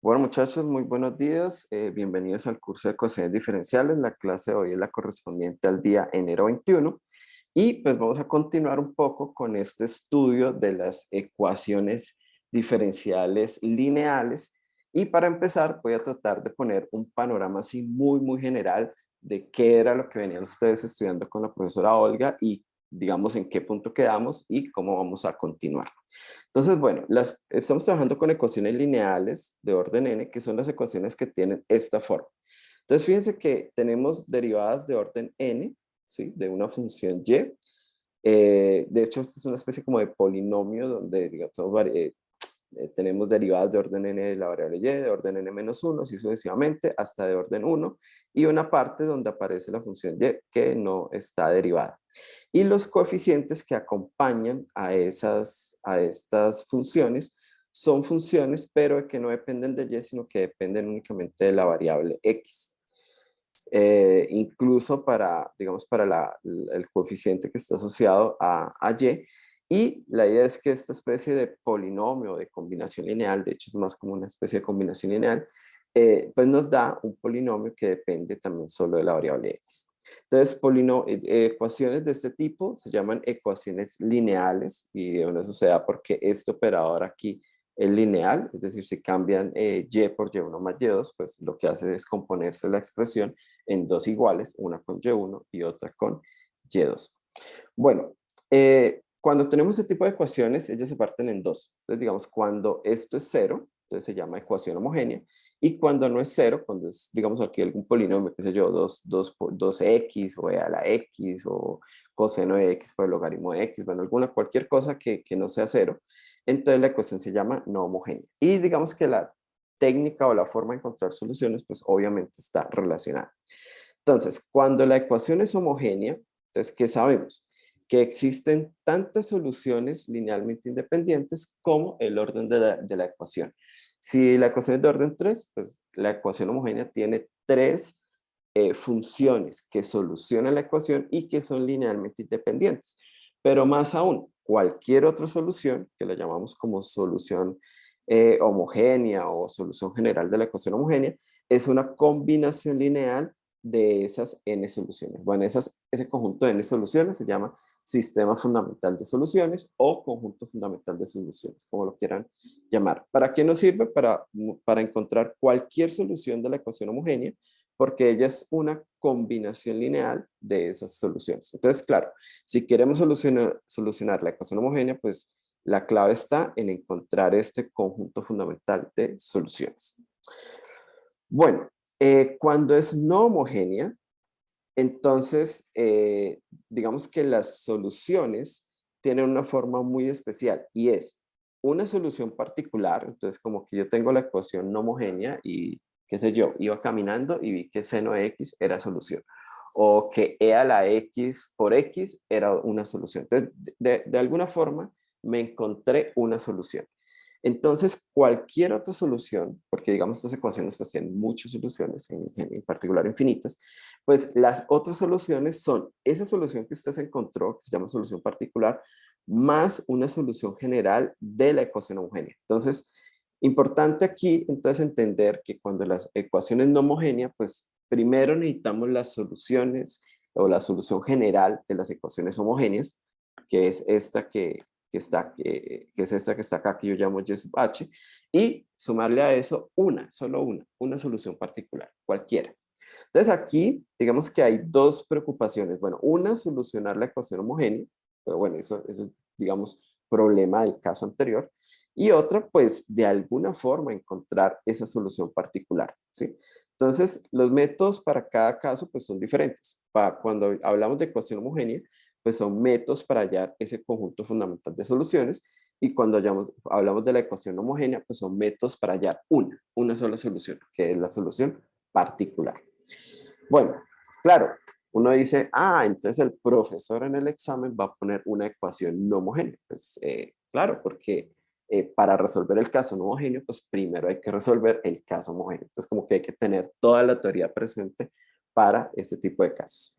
Bueno, muchachos, muy buenos días. Bienvenidos al curso de ecuaciones diferenciales. La clase de hoy es la correspondiente al día enero 21. Y pues vamos a continuar un poco con este estudio de las ecuaciones diferenciales lineales. Y para empezar, voy a tratar de poner un panorama así muy general de qué era lo que venían ustedes estudiando con la profesora Olga y digamos en qué punto quedamos y cómo vamos a continuar. Entonces, bueno, estamos trabajando con ecuaciones lineales de orden n, que son las ecuaciones que tienen esta forma. Entonces, fíjense que tenemos derivadas de orden n, ¿sí? De una función y. De hecho, esto es una especie como de polinomio donde, digamos, tenemos derivadas de orden n de la variable y, de orden n menos 1, así sucesivamente, hasta de orden 1, y una parte donde aparece la función y que no está derivada. Y los coeficientes que acompañan a estas funciones son funciones, pero que no dependen de y, sino que dependen únicamente de la variable x. Incluso para, digamos, para el coeficiente que está asociado a y. Y la idea es que esta especie de polinomio de combinación lineal, de hecho es más como una especie de combinación lineal, pues nos da un polinomio que depende también solo de la variable x. Entonces, ecuaciones de este tipo se llaman ecuaciones lineales y bueno, eso se da porque este operador aquí es lineal, es decir, si cambian y por y1 más y2, pues lo que hace es componerse la expresión en dos iguales, una con y1 y otra con y2. Bueno, cuando tenemos este tipo de ecuaciones, ellas se parten en dos. Entonces, digamos, cuando esto es cero, entonces se llama ecuación homogénea, y cuando no es cero, cuando es, digamos, aquí algún polinomio, qué sé yo, 2x o e a la x o coseno de x por el logaritmo de x, bueno, cualquier cosa que no sea cero, entonces la ecuación se llama no homogénea. Y digamos que la técnica o la forma de encontrar soluciones, pues obviamente está relacionada. Entonces, cuando la ecuación es homogénea, entonces, ¿qué sabemos? Que existen tantas soluciones linealmente independientes como el orden de la ecuación. Si la ecuación es de orden 3, pues la ecuación homogénea tiene tres funciones que solucionan la ecuación y que son linealmente independientes. Pero más aún, cualquier otra solución, que la llamamos como solución homogénea o solución general de la ecuación homogénea, es una combinación lineal de esas n soluciones. Bueno, ese conjunto de n soluciones se llama sistema fundamental de soluciones o conjunto fundamental de soluciones, como lo quieran llamar. ¿Para qué nos sirve? Para encontrar cualquier solución de la ecuación homogénea, porque ella es una combinación lineal de esas soluciones. Entonces, claro, si queremos solucionar la ecuación homogénea, pues la clave está en encontrar este conjunto fundamental de soluciones. Bueno, cuando es no homogénea, entonces, digamos que las soluciones tienen una forma muy especial y es una solución particular. Entonces, como que yo tengo la ecuación no homogénea y, qué sé yo, iba caminando y vi que seno de x era solución. O que e a la x por x era una solución. Entonces, de alguna forma, me encontré una solución. Entonces, cualquier otra solución, porque digamos estas ecuaciones pues tienen muchas soluciones, en particular infinitas, pues las otras soluciones son esa solución que usted se encontró, que se llama solución particular, más una solución general de la ecuación homogénea. Entonces, importante aquí entonces entender que cuando las ecuaciones no homogéneas, pues primero necesitamos las soluciones o la solución general de las ecuaciones homogéneas, que es esta que es esta que está acá, que yo llamo y sub h, y sumarle a eso solo una solución particular, cualquiera. Entonces aquí, digamos que hay dos preocupaciones. Bueno, una, solucionar la ecuación homogénea, pero bueno, eso digamos, problema del caso anterior. Y otra, pues, de alguna forma encontrar esa solución particular, ¿sí? Entonces, los métodos para cada caso, pues, son diferentes. Cuando hablamos de ecuación homogénea, pues son métodos para hallar ese conjunto fundamental de soluciones. Y cuando hablamos de la ecuación homogénea, pues son métodos para hallar una sola solución, que es la solución particular. Bueno, claro, uno dice, entonces el profesor en el examen va a poner una ecuación no homogénea. Pues claro, porque para resolver el caso no homogéneo, pues primero hay que resolver el caso homogéneo. Entonces como que hay que tener toda la teoría presente para este tipo de casos.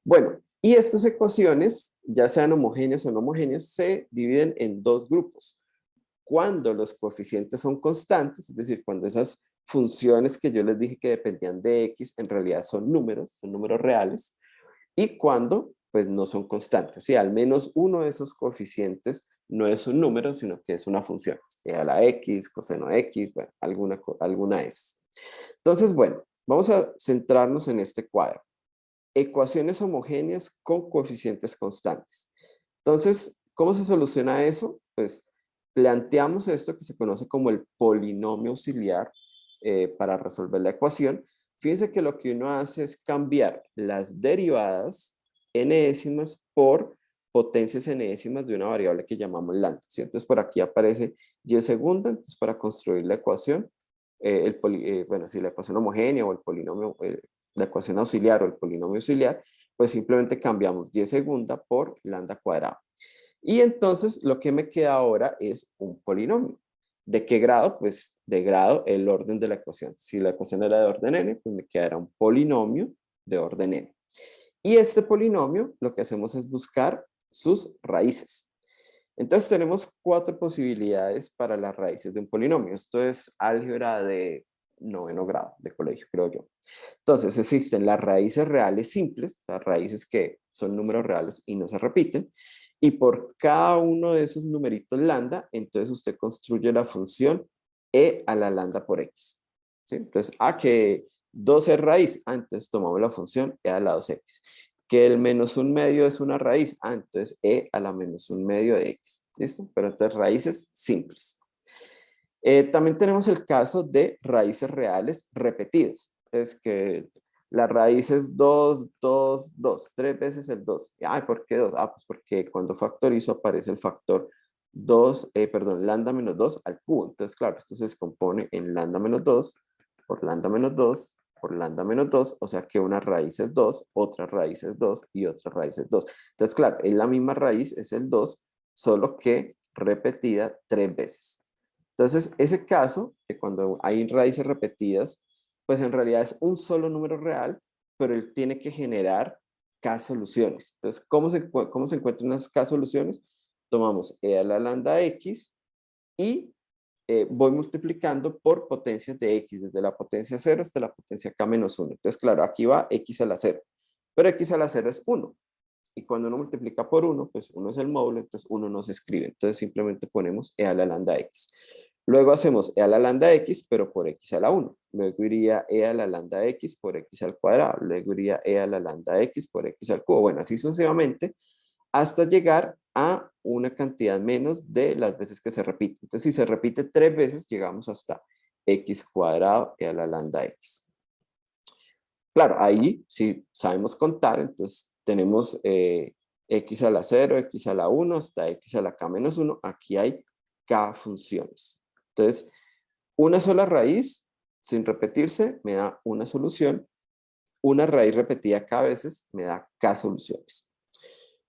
Bueno, y estas ecuaciones, ya sean homogéneas o no homogéneas, se dividen en dos grupos. cuando los coeficientes son constantes, es decir, cuando esas funciones que yo les dije que dependían de X, en realidad son números reales, y cuando pues no son constantes, ¿sí? Al menos uno de esos coeficientes no es un número, sino que es una función, a la X, coseno X, bueno, alguna de esas. Entonces, bueno, vamos a centrarnos en este cuadro. Ecuaciones homogéneas con coeficientes constantes. Entonces, ¿cómo se soluciona eso? Pues planteamos esto que se conoce como el polinomio auxiliar para resolver la ecuación. Fíjense que lo que uno hace es cambiar las derivadas enésimas por potencias enésimas de una variable que llamamos lambda, ¿sí? Entonces por aquí aparece y segunda, entonces para construir la ecuación, bueno, si la ecuación homogénea o el polinomio, la ecuación auxiliar o el polinomio auxiliar, pues simplemente cambiamos y segunda por lambda cuadrado. Y entonces lo que me queda ahora es un polinomio. ¿De qué grado? Pues de grado el orden de la ecuación. Si la ecuación era de orden n, pues me quedará un polinomio de orden n. Y este polinomio lo que hacemos es buscar sus raíces. Entonces tenemos 4 posibilidades para las raíces de un polinomio. Esto es álgebra de 9º grado de colegio, creo yo. Entonces existen las raíces reales simples, o sea, raíces que son números reales y no se repiten. Y por cada uno de esos numeritos lambda, entonces usted construye la función e a la lambda por x. ¿Sí? Entonces, que 2 es raíz, entonces tomamos la función e a la 2x. Que el menos un medio es una raíz, entonces e a la menos un medio de x. ¿Listo? Pero entonces raíces simples. También tenemos el caso de raíces reales repetidas. Es que la raíz es 2, 2, 2, 3 veces el 2. ¿Por qué 2? Pues porque cuando factorizo aparece el factor 2, lambda menos 2 al cubo. Entonces, claro, esto se descompone en lambda menos 2 por lambda menos 2 por lambda menos 2, o sea que una raíz es 2, otra raíz es 2 y otra raíz es 2. Entonces, claro, es la misma raíz, es el 2, solo que repetida 3 veces. Entonces, ese caso, que cuando hay raíces repetidas, pues en realidad es un solo número real, pero él tiene que generar k-soluciones. Entonces, ¿cómo se encuentran las k-soluciones? Tomamos e a la lambda x y voy multiplicando por potencias de x, desde la potencia 0 hasta la potencia k menos 1. Entonces, claro, aquí va x a la 0, pero x a la 0 es 1. Y cuando uno multiplica por 1, pues 1 es el módulo, entonces 1 no se escribe. Entonces simplemente ponemos e a la lambda x. Luego hacemos e a la lambda x, pero por x a la 1. Luego iría e a la lambda x por x al cuadrado. Luego iría e a la lambda x por x al cubo. Bueno, así sucesivamente hasta llegar a una cantidad menos de las veces que se repite. Entonces, si se repite 3 veces, llegamos hasta x cuadrado e a la lambda x. Claro, ahí si sabemos contar, entonces tenemos x a la 0, x a la 1, hasta x a la k menos 1. Aquí hay k funciones. Entonces, una sola raíz, sin repetirse, me da una solución. Una raíz repetida k veces me da k soluciones.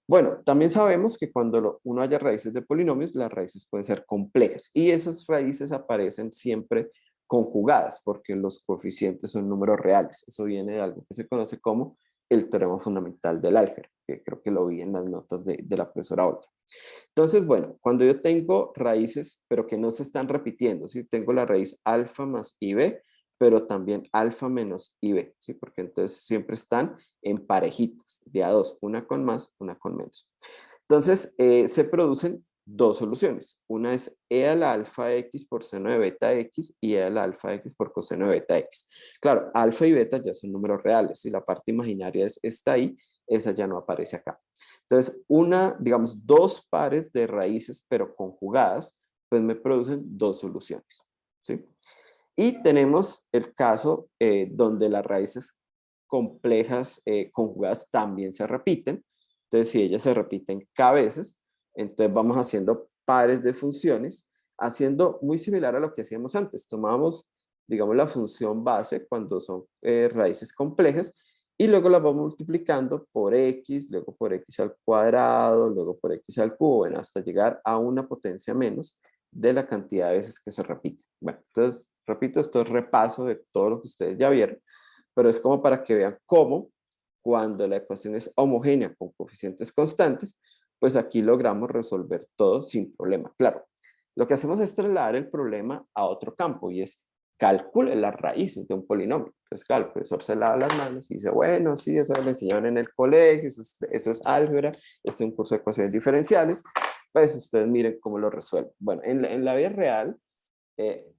Bueno, también sabemos que cuando uno haya raíces de polinomios, las raíces pueden ser complejas y esas raíces aparecen siempre conjugadas porque los coeficientes son números reales. Eso viene de algo que se conoce como el teorema fundamental del álgebra, que creo que lo vi en las notas de la profesora Olga. Entonces, bueno, cuando yo tengo raíces, pero que no se están repitiendo, ¿sí? Tengo la raíz alfa más ib, pero también alfa menos ib, ¿sí? Porque entonces siempre están en parejitas, de a dos, una con más, una con menos. Entonces, se producen dos soluciones. Una es e a la alfa x por seno de beta x y e a la alfa x por coseno de beta x. Claro, alfa y beta ya son números reales. Si la parte imaginaria está ahí, esa ya no aparece acá. Entonces, digamos, dos pares de raíces, pero conjugadas, pues me producen dos soluciones, ¿sí? Y tenemos el caso donde las raíces complejas conjugadas también se repiten. Entonces, si ellas se repiten k veces, entonces vamos haciendo pares de funciones, haciendo muy similar a lo que hacíamos antes. Tomamos, digamos, la función base cuando son raíces complejas y luego las vamos multiplicando por x, luego por x al cuadrado, luego por x al cubo, bueno, hasta llegar a una potencia menos de la cantidad de veces que se repite. Bueno, entonces, repito, esto es repaso de todo lo que ustedes ya vieron, pero es como para que vean cómo cuando la ecuación es homogénea con coeficientes constantes, pues aquí logramos resolver todo sin problema. Claro, lo que hacemos es trasladar el problema a otro campo y es calcule las raíces de un polinomio. Entonces, claro, el profesor se lava las manos y dice, bueno, sí, eso lo enseñaron en el colegio, eso es álgebra, este es un curso de ecuaciones diferenciales, pues ustedes miren cómo lo resuelven. Bueno, en la vida real eh,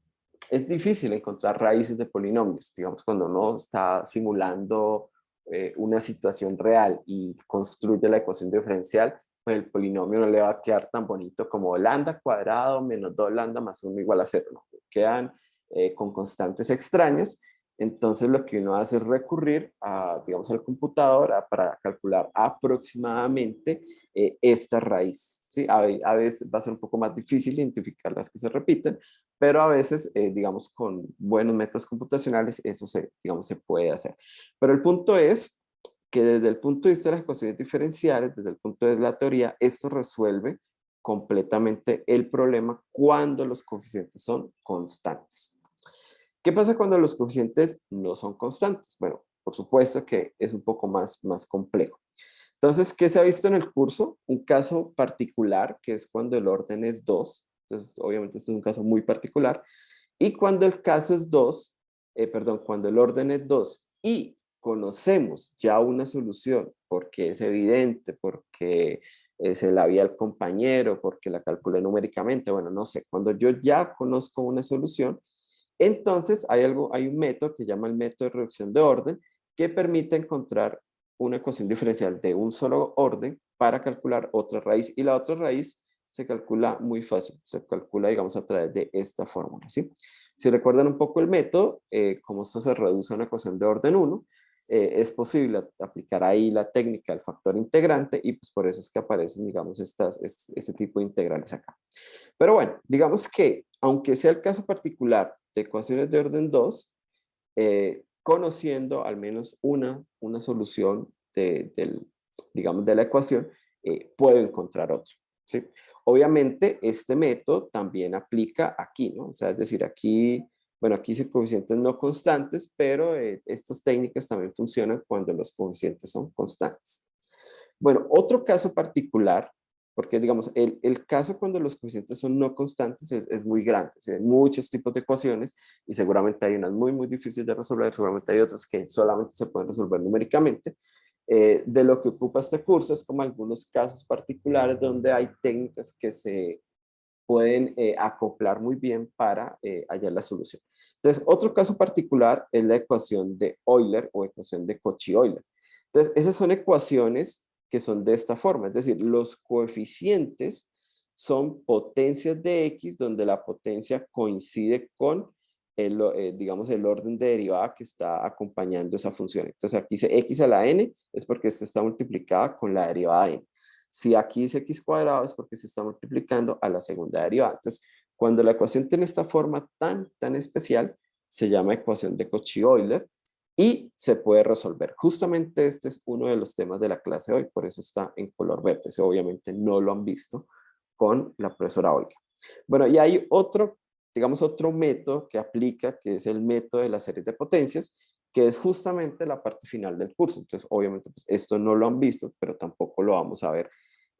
es difícil encontrar raíces de polinomios, digamos, cuando uno está simulando una situación real y construye la ecuación diferencial, pues el polinomio no le va a quedar tan bonito como lambda cuadrado menos 2 lambda más 1 igual a 0, ¿no? Quedan con constantes extrañas. Entonces lo que uno hace es recurrir a, digamos, al computador para calcular aproximadamente esta raíz, ¿sí? A veces va a ser un poco más difícil identificar las que se repiten, pero a veces, digamos, con buenos métodos computacionales eso digamos, se puede hacer. Pero el punto es que desde el punto de vista de las ecuaciones diferenciales, desde el punto de la teoría, esto resuelve completamente el problema cuando los coeficientes son constantes. ¿Qué pasa cuando los coeficientes no son constantes? Bueno, por supuesto que es un poco más complejo. Entonces, ¿qué se ha visto en el curso? Un caso particular, que es cuando el orden es 2. Entonces, obviamente, este es un caso muy particular. Y cuando el caso es 2, perdón, cuando el orden es 2 y conocemos ya una solución, porque es evidente, porque se la vi al compañero, porque la calculé numéricamente, bueno, no sé, cuando yo ya conozco una solución, entonces hay un método que se llama el método de reducción de orden que permite encontrar una ecuación diferencial de un solo orden para calcular otra raíz. Y la otra raíz se calcula muy fácil, se calcula, digamos, a través de esta fórmula, ¿sí? Si recuerdan un poco el método, como esto se reduce a una ecuación de orden 1, es posible aplicar ahí la técnica del factor integrante y pues por eso es que aparecen, digamos, este tipo de integrales acá. Pero bueno, digamos que aunque sea el caso particular de ecuaciones de orden 2, conociendo al menos una solución digamos, de la ecuación, puedo encontrar otra, ¿sí? Obviamente, este método también aplica aquí, ¿no? O sea, es decir, aquí, bueno, aquí son coeficientes no constantes, pero estas técnicas también funcionan cuando los coeficientes son constantes. Bueno, otro caso particular, porque digamos, el caso cuando los coeficientes son no constantes es muy grande, ¿sí? Hay muchos tipos de ecuaciones y seguramente hay unas muy difíciles de resolver, seguramente hay otras que solamente se pueden resolver numéricamente. De lo que ocupa este curso es como algunos casos particulares donde hay técnicas que se pueden acoplar muy bien para hallar la solución. Entonces, otro caso particular es la ecuación de Euler o ecuación de Cauchy-Euler. Entonces, esas son ecuaciones que son de esta forma, es decir, los coeficientes son potencias de x donde la potencia coincide con digamos, el orden de derivada que está acompañando esa función. Entonces aquí dice x a la n es porque esta está multiplicada con la derivada n. Si aquí dice x cuadrado es porque se está multiplicando a la segunda derivada. Entonces, cuando la ecuación tiene esta forma tan especial, se llama ecuación de Cauchy-Euler y se puede resolver. Justamente este es uno de los temas de la clase de hoy, por eso está en color verde. Eso obviamente no lo han visto con la profesora Olga. Bueno, y hay otro, digamos, otro método que aplica, que es el método de las series de potencias, que es justamente la parte final del curso. Entonces, obviamente, pues, esto no lo han visto, pero tampoco lo vamos a ver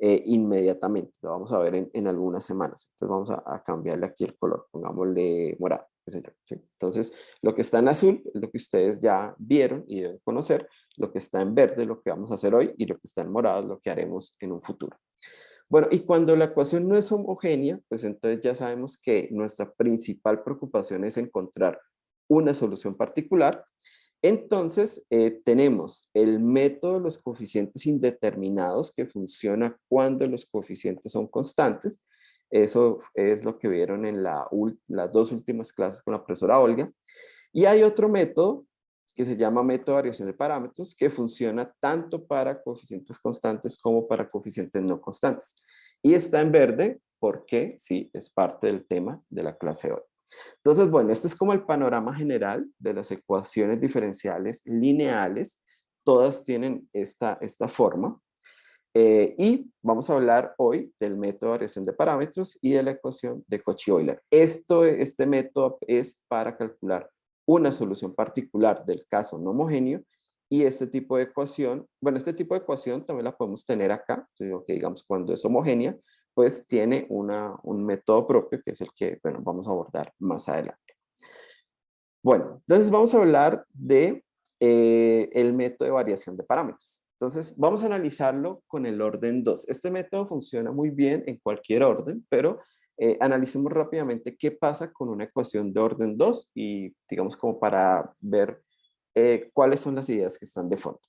inmediatamente. Lo vamos a ver en algunas semanas. Entonces, vamos a cambiarle aquí el color. Pongámosle morado, qué sé yo, ¿sí? Entonces, lo que está en azul es lo que ustedes ya vieron y deben conocer. Lo que está en verde es lo que vamos a hacer hoy y lo que está en morado es lo que haremos en un futuro. Bueno, y cuando la ecuación no es homogénea, pues entonces ya sabemos que nuestra principal preocupación es encontrar una solución particular. Entonces, tenemos el método de los coeficientes indeterminados que funciona cuando los coeficientes son constantes. Eso es lo que vieron en las dos últimas clases con la profesora Olga. Y hay otro método que se llama método de variación de parámetros que funciona tanto para coeficientes constantes como para coeficientes no constantes. Y está en verde porque sí, es parte del tema de la clase de hoy. Entonces, bueno, este es como el panorama general de las ecuaciones diferenciales lineales. Todas tienen esta forma. Y vamos a hablar hoy del método de variación de parámetros y de la ecuación de Cauchy-Euler. Este método es para calcular una solución particular del caso no homogéneo y este tipo de ecuación, bueno, este tipo de ecuación también la podemos tener acá, que digamos cuando es homogénea, pues tiene un método propio que es el que, bueno, vamos a abordar más adelante. Bueno, entonces vamos a hablar de el método de variación de parámetros. Entonces vamos a analizarlo con el orden 2. Este método funciona muy bien en cualquier orden, pero analicemos rápidamente qué pasa con una ecuación de orden 2 y digamos como para ver cuáles son las ideas que están de fondo.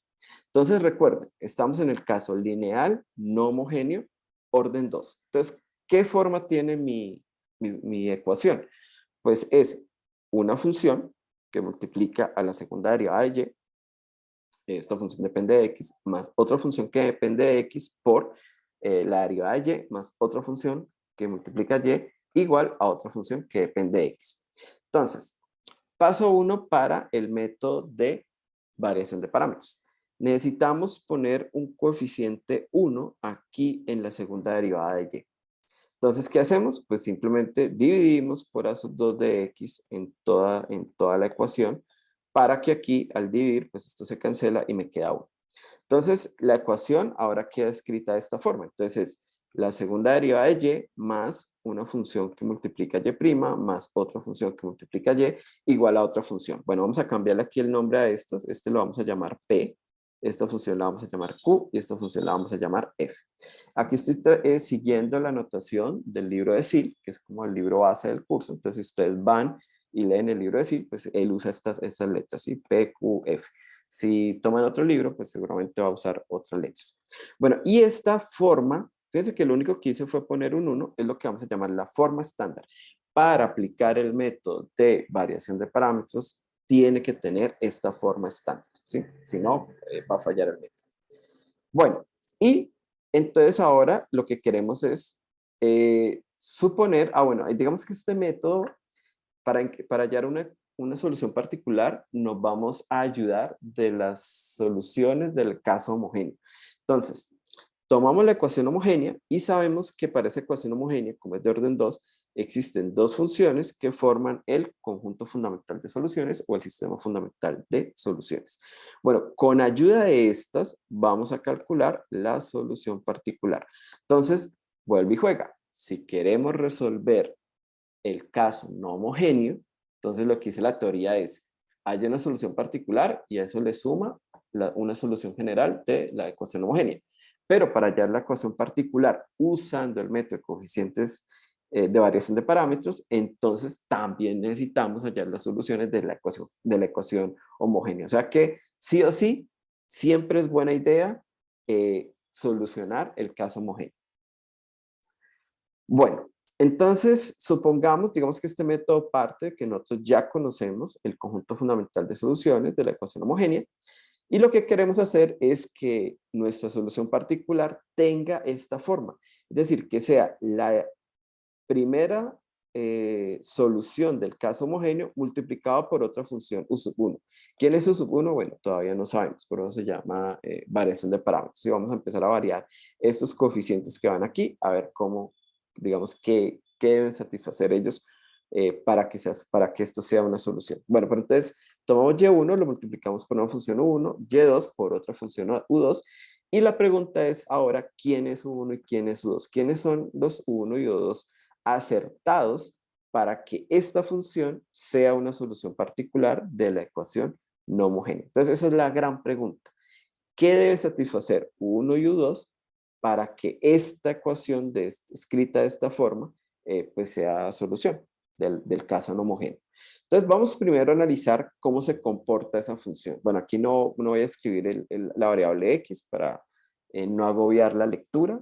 Entonces recuerden, estamos en el caso lineal, no homogéneo, orden 2. Entonces, ¿qué forma tiene mi ecuación? Pues es una función que multiplica a la segunda derivada de y, esta función depende de x, más otra función que depende de x por la derivada de y, más otra función que multiplica y, igual a otra función que depende de x. Entonces, paso 1 para el método de variación de parámetros. Necesitamos poner un coeficiente 1 aquí en la segunda derivada de y. Entonces, ¿qué hacemos? Pues simplemente dividimos por a sub 2 de x en toda la ecuación para que aquí al dividir, pues esto se cancela y me queda 1. Entonces, la ecuación ahora queda escrita de esta forma. Entonces, es la segunda derivada de y más una función que multiplica y' más otra función que multiplica y igual a otra función. Bueno, vamos a cambiarle aquí el nombre a estos. Este lo vamos a llamar P, esta función la vamos a llamar Q y esta función la vamos a llamar F. Aquí estoy siguiendo la anotación del libro de SIL, que es como el libro base del curso. Entonces, si ustedes van y leen el libro de SIL, pues él usa estas letras, ¿sí? P, Q, F. Si toman otro libro, pues seguramente va a usar otras letras. Bueno, y esta forma, fíjense que lo único que hice fue poner un 1, es lo que vamos a llamar la forma estándar. Para aplicar el método de variación de parámetros, tiene que tener esta forma estándar, ¿sí? Si no, va a fallar el método. Bueno, y entonces ahora lo que queremos es suponer, bueno, digamos que este método, para hallar una solución particular, nos vamos a ayudar de las soluciones del caso homogéneo. Entonces, tomamos la ecuación homogénea y sabemos que para esa ecuación homogénea, como es de orden 2, existen dos funciones que forman el conjunto fundamental de soluciones o el sistema fundamental de soluciones. Bueno, con ayuda de estas vamos a calcular la solución particular. Entonces, vuelve y juega. Si queremos resolver el caso no homogéneo, entonces lo que dice la teoría es, hay una solución particular y a eso le suma una solución general de la ecuación homogénea. Pero para hallar la ecuación particular usando el método de coeficientes de variación de parámetros, entonces también necesitamos hallar las soluciones de la ecuación homogénea. O sea que sí o sí, siempre es buena idea solucionar el caso homogéneo. Bueno, entonces supongamos, digamos que este método parte de que nosotros ya conocemos el conjunto fundamental de soluciones de la ecuación homogénea y lo que queremos hacer es que nuestra solución particular tenga esta forma, es decir, que sea la primera solución del caso homogéneo multiplicado por otra función U sub 1. ¿Quién es U sub 1? Bueno, todavía no sabemos, por eso se llama variación de parámetros. Y vamos a empezar a variar estos coeficientes que van aquí, a ver cómo, digamos, qué deben satisfacer ellos para que esto sea una solución. Bueno, pero entonces tomamos Y1, lo multiplicamos por una función U1, Y2 por otra función U2, y la pregunta es ahora, ¿quién es U1 y quién es U2? ¿Quiénes son los U1 y U2 acertados para que esta función sea una solución particular de la ecuación no homogénea? Entonces, esa es la gran pregunta. ¿Qué debe satisfacer U1 y U2 para que esta ecuación escrita de esta forma pues sea solución del caso no homogéneo? Entonces, vamos primero a analizar cómo se comporta esa función. Bueno, aquí no voy a escribir la variable x para no agobiar la lectura.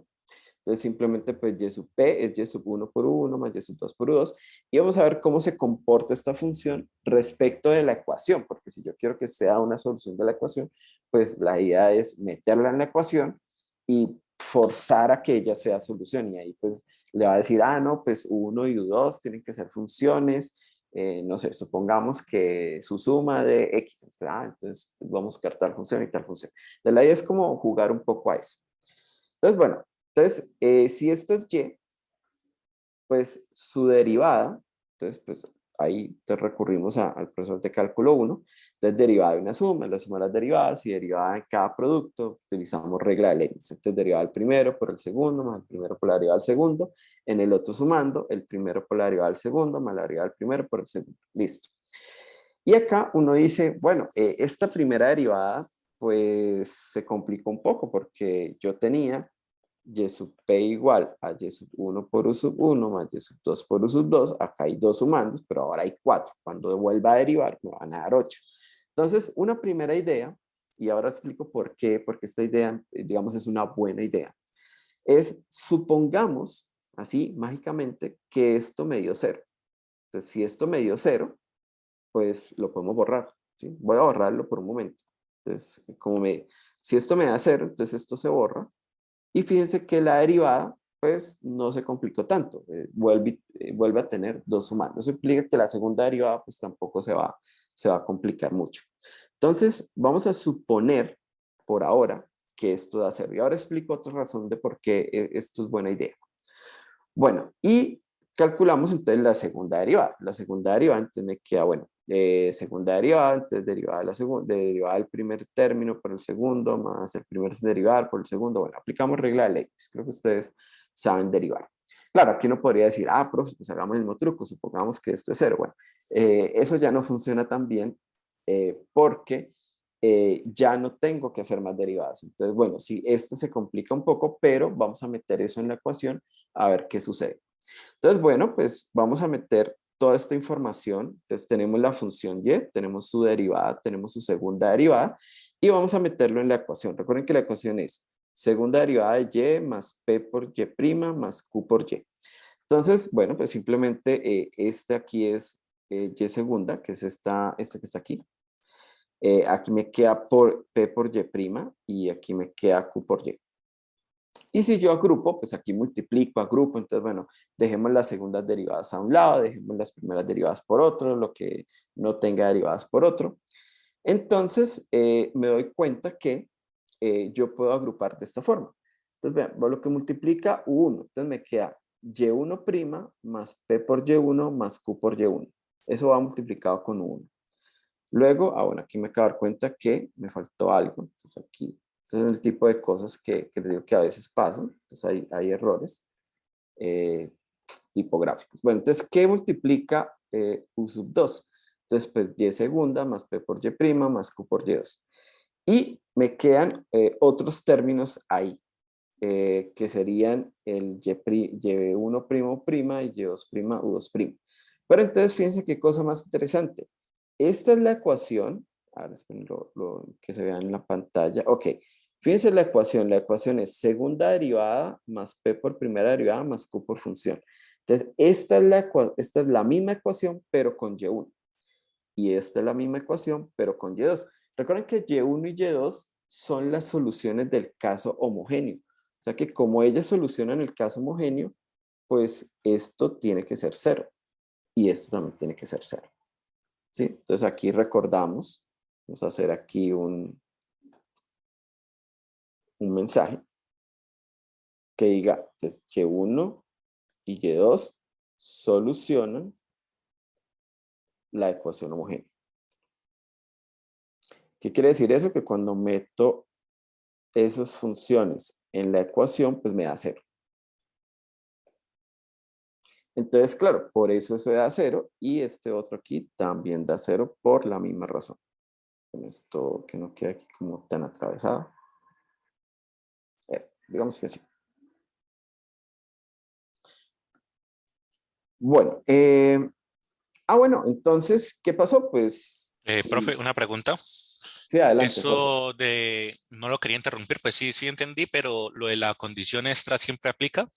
Entonces simplemente pues y sub p es y sub 1 por u1 más y sub 2 por u2 y vamos a ver cómo se comporta esta función respecto de la ecuación, porque si yo quiero que sea una solución de la ecuación, pues la idea es meterla en la ecuación y forzar a que ella sea solución y ahí pues le va a decir, no, pues u1 y u2 tienen que ser funciones, no sé, supongamos que su suma de x, entonces vamos a buscar tal función y tal función. La idea es como jugar un poco a eso. Entonces, bueno, si esta es y, pues su derivada, entonces pues ahí te recurrimos al profesor de cálculo 1. Entonces, derivada de una suma, la suma de las derivadas y derivada de cada producto, utilizamos regla de Leibniz. Entonces, derivada del primero por el segundo, más el primero por la derivada del segundo. En el otro sumando, el primero por la derivada del segundo, más la derivada del primero por el segundo. Listo. Y acá uno dice, bueno, esta primera derivada, pues se complicó un poco porque yo tenía y sub p igual a y sub 1 por u sub 1 más y sub 2 por u sub 2. Acá hay dos sumandos, pero ahora hay 4. Cuando vuelva a derivar, me van a dar 8. Entonces, una primera idea, y ahora explico por qué, porque esta idea, digamos, es una buena idea, es supongamos, así, mágicamente, que esto me dio 0. Entonces, si esto me dio 0, pues lo podemos borrar, ¿sí? Voy a borrarlo por un momento. Entonces, si esto me da 0, entonces esto se borra. Y fíjense que la derivada, pues, no se complicó tanto. Vuelve a tener dos sumandos. Eso implica que la segunda derivada, pues, tampoco se va a complicar mucho. Entonces, vamos a suponer, por ahora, que esto da 0. Y ahora explico otra razón de por qué esto es buena idea. Bueno, y calculamos entonces la segunda derivada. La segunda derivada, entonces me queda, bueno, segunda derivada, entonces derivada del primer término por el segundo, más el primer derivado por el segundo. Bueno, aplicamos regla de Leibniz. Creo que ustedes saben derivar. Claro, aquí uno podría decir, profe, pues hagamos el mismo truco, supongamos que esto es 0. Bueno, eso ya no funciona tan bien porque ya no tengo que hacer más derivadas. Entonces, bueno, sí, esto se complica un poco, pero vamos a meter eso en la ecuación a ver qué sucede. Entonces, bueno, pues vamos a meter toda esta información. Entonces, tenemos la función y, tenemos su derivada, tenemos su segunda derivada, y vamos a meterlo en la ecuación. Recuerden que la ecuación es segunda derivada de y más p por y prima más q por y. Entonces, bueno, pues simplemente este aquí es y segunda, que es este que está aquí. Aquí me queda por p por y prima y aquí me queda q por y. Y si yo agrupo, pues aquí multiplico, agrupo, entonces bueno, dejemos las segundas derivadas a un lado, dejemos las primeras derivadas por otro, lo que no tenga derivadas por otro. Entonces me doy cuenta que yo puedo agrupar de esta forma. Entonces vean, lo que multiplica u1, entonces me queda y1' más p por y1 más q por y1. Eso va multiplicado con u1. Luego, bueno, aquí me acabo de dar cuenta que me faltó algo. Entonces aquí, ese es el tipo de cosas que les digo que a veces pasan. Entonces hay errores eh, tipográficos. Bueno, entonces, ¿qué multiplica u sub 2? Entonces, pues y segunda más p por y prima más q por y2. Y me quedan otros términos ahí, que serían el y1' prima y y2' u2'. Pero entonces, fíjense qué cosa más interesante. Esta es la ecuación, ahora esperen que se vea en la pantalla. Ok, fíjense la ecuación es segunda derivada más p por primera derivada más q por función. Entonces, esta es la misma ecuación, pero con y1. Y esta es la misma ecuación, pero con y2. Recuerden que y1 y y2 son las soluciones del caso homogéneo. O sea que como ellas solucionan el caso homogéneo, pues esto tiene que ser 0. Y esto también tiene que ser 0. ¿Sí? Entonces aquí recordamos, vamos a hacer aquí un mensaje que diga pues, y1 y y2 solucionan la ecuación homogénea. ¿Qué quiere decir eso? Que cuando meto esas funciones en la ecuación, pues me da 0. Entonces, claro, por eso da 0 y este otro aquí también da 0 por la misma razón. Con esto que no queda aquí como tan atravesado. Digamos que sí. Bueno, bueno, entonces, ¿qué pasó? Pues, Profe, una pregunta. sí, adelante, Jorge. Eso de, no lo quería interrumpir, pues sí, sí entendí, pero lo de la condición extra siempre aplica.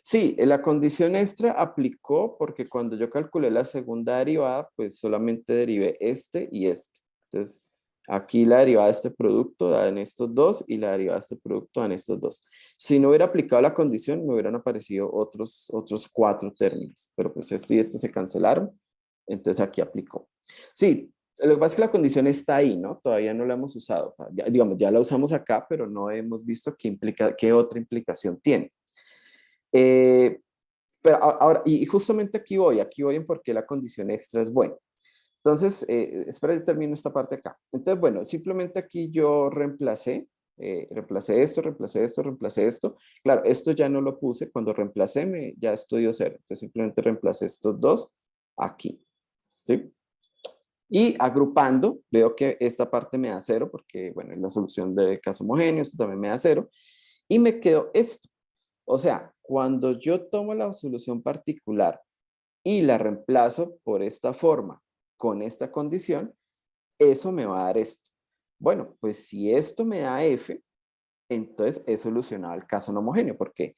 Sí, la condición extra aplicó porque cuando yo calculé la segunda derivada, pues solamente derivé este y este. Entonces, aquí la derivada de este producto da en estos dos y la derivada de este producto da en estos dos. Si no hubiera aplicado la condición, me hubieran aparecido otros 4 términos, pero pues este y este se cancelaron, entonces aquí aplicó. Sí, lo que pasa es que la condición está ahí, ¿no? Todavía no la hemos usado. Ya, digamos, ya la usamos acá, pero no hemos visto qué otra implicación tiene. Pero ahora, y justamente aquí voy en por qué la condición extra es buena. Entonces, espera, yo termino esta parte acá. Entonces, bueno, simplemente aquí yo reemplacé esto, reemplacé esto, reemplacé esto. Claro, esto ya no lo puse. Cuando reemplacé, ya estudió cero. Entonces, simplemente reemplacé estos dos aquí. ¿Sí? Y agrupando, veo que esta parte me da cero, porque, bueno, es la solución de caso homogéneo, esto también me da cero. Y me quedó esto. O sea, cuando yo tomo la solución particular y la reemplazo por esta forma, con esta condición, eso me va a dar esto. Bueno, pues si esto me da F, entonces he solucionado el caso no homogéneo, porque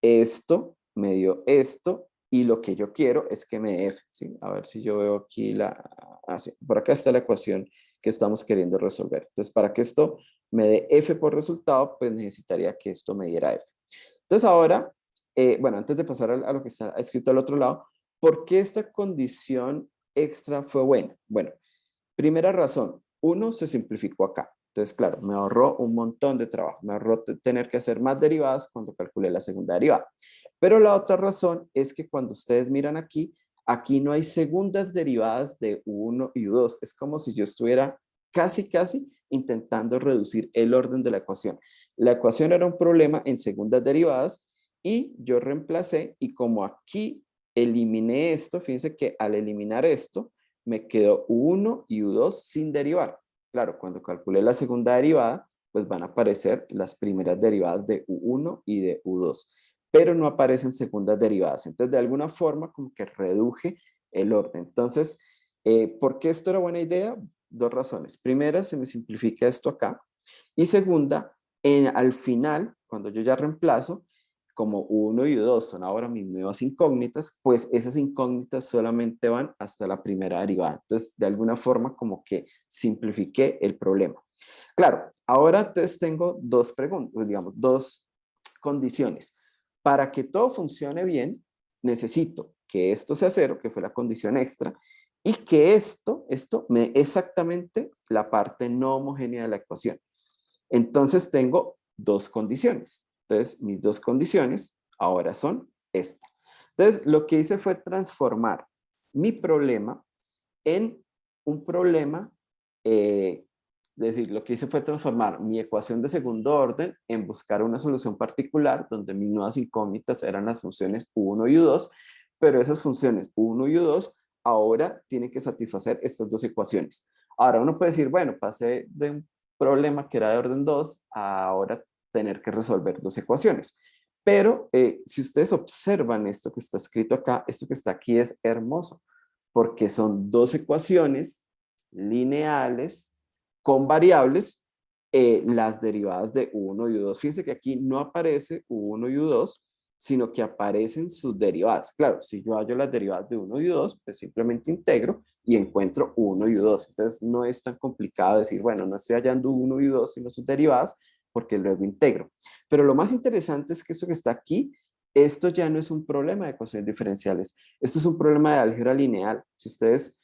esto me dio esto y lo que yo quiero es que me dé F. ¿Sí? A ver si yo veo aquí por acá está la ecuación que estamos queriendo resolver. Entonces, para que esto me dé F por resultado, pues necesitaría que esto me diera F. Entonces ahora, bueno, antes de pasar a lo que está escrito al otro lado, ¿por qué esta condición extra fue buena? Bueno, primera razón, uno, se simplificó acá. Entonces, claro, me ahorró un montón de trabajo. Me ahorró tener que hacer más derivadas cuando calculé la segunda derivada. Pero la otra razón es que cuando ustedes miran aquí, aquí no hay segundas derivadas de U1 y U2. Es como si yo estuviera casi intentando reducir el orden de la ecuación. La ecuación era un problema en segundas derivadas y yo reemplacé, y como aquí eliminé esto, fíjense que al eliminar esto, me quedó U1 y U2 sin derivar. Claro, cuando calculé la segunda derivada, pues van a aparecer las primeras derivadas de U1 y de U2, pero no aparecen segundas derivadas. Entonces, de alguna forma, como que reduje el orden. Entonces, ¿por qué esto era buena idea? Dos razones. Primera, se me simplifica esto acá. Y segunda, al final, cuando yo ya reemplazo, como U1 y U2 son ahora mis nuevas incógnitas, pues esas incógnitas solamente van hasta la primera derivada. Entonces, de alguna forma, como que simplifiqué el problema. Claro, ahora entonces tengo dos preguntas, digamos, dos condiciones. Para que todo funcione bien, necesito que esto sea cero, que fue la condición extra, y que esto me dé exactamente la parte no homogénea de la ecuación. Entonces tengo dos condiciones. Entonces mis dos condiciones ahora son esta. Entonces lo que hice fue transformar mi problema en un problema, es decir, lo que hice fue transformar mi ecuación de segundo orden en buscar una solución particular donde mis nuevas incógnitas eran las funciones U1 y U2, pero esas funciones U1 y U2 ahora tienen que satisfacer estas dos ecuaciones. Ahora uno puede decir, bueno, pasé de un problema que era de orden 2 a ahora tener que resolver dos ecuaciones. Pero si ustedes observan esto que está escrito acá, esto que está aquí es hermoso, porque son dos ecuaciones lineales con variables, las derivadas de U1 y U2. Fíjense que aquí no aparece U1 y U2, sino que aparecen sus derivadas. Claro, si yo hallo las derivadas de 1 y 2, pues simplemente integro y encuentro 1 y 2. Entonces no es tan complicado decir, bueno, no estoy hallando 1 y 2, sino sus derivadas, porque luego integro. Pero lo más interesante es que esto que está aquí, esto ya no es un problema de ecuaciones diferenciales. Esto es un problema de álgebra lineal. Si ustedes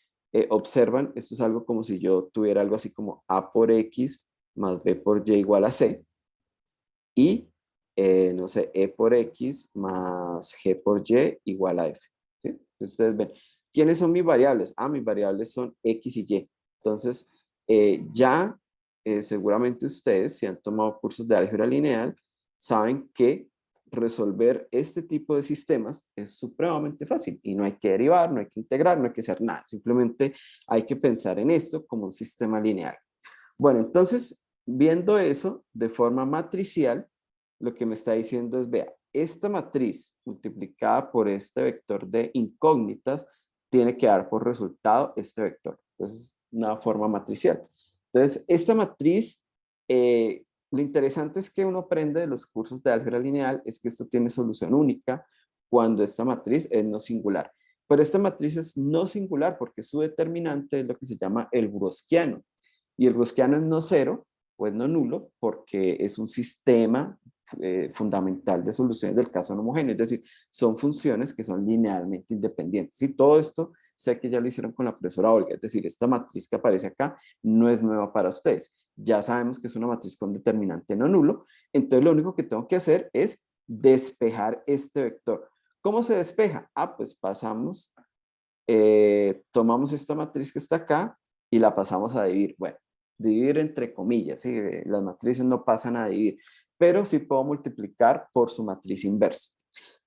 observan, esto es algo como si yo tuviera algo así como A por X más B por Y igual a C. Y no sé, E por X más G por Y igual a F. ¿Sí? Ustedes ven, ¿quiénes son mis variables? Ah, mis variables son X y Y. Entonces, seguramente ustedes, si han tomado cursos de álgebra lineal, saben que resolver este tipo de sistemas es supremamente fácil y no hay que derivar, no hay que integrar, no hay que hacer nada. Simplemente hay que pensar en esto como un sistema lineal. Bueno, entonces, viendo eso de forma matricial, lo que me está diciendo es, vea, esta matriz multiplicada por este vector de incógnitas tiene que dar por resultado este vector. Entonces, una forma matricial. Entonces, esta matriz, lo interesante es que uno aprende de los cursos de álgebra lineal es que esto tiene solución única cuando esta matriz es no singular. Pero esta matriz es no singular porque su determinante es lo que se llama el browskiano. Y el browskiano es no cero o es no nulo porque es un sistema fundamental de soluciones del caso no homogéneo, es decir, son funciones que son linealmente independientes. Y todo esto sé que ya lo hicieron con la profesora Olga, es decir, esta matriz que aparece acá no es nueva para ustedes. Ya sabemos que es una matriz con determinante no nulo, entonces lo único que tengo que hacer es despejar este vector. ¿Cómo se despeja? Ah, pues pasamos, tomamos esta matriz que está acá y la pasamos a dividir. Bueno, dividir entre comillas, ¿sí? Las matrices no pasan a dividir, pero sí puedo multiplicar por su matriz inversa.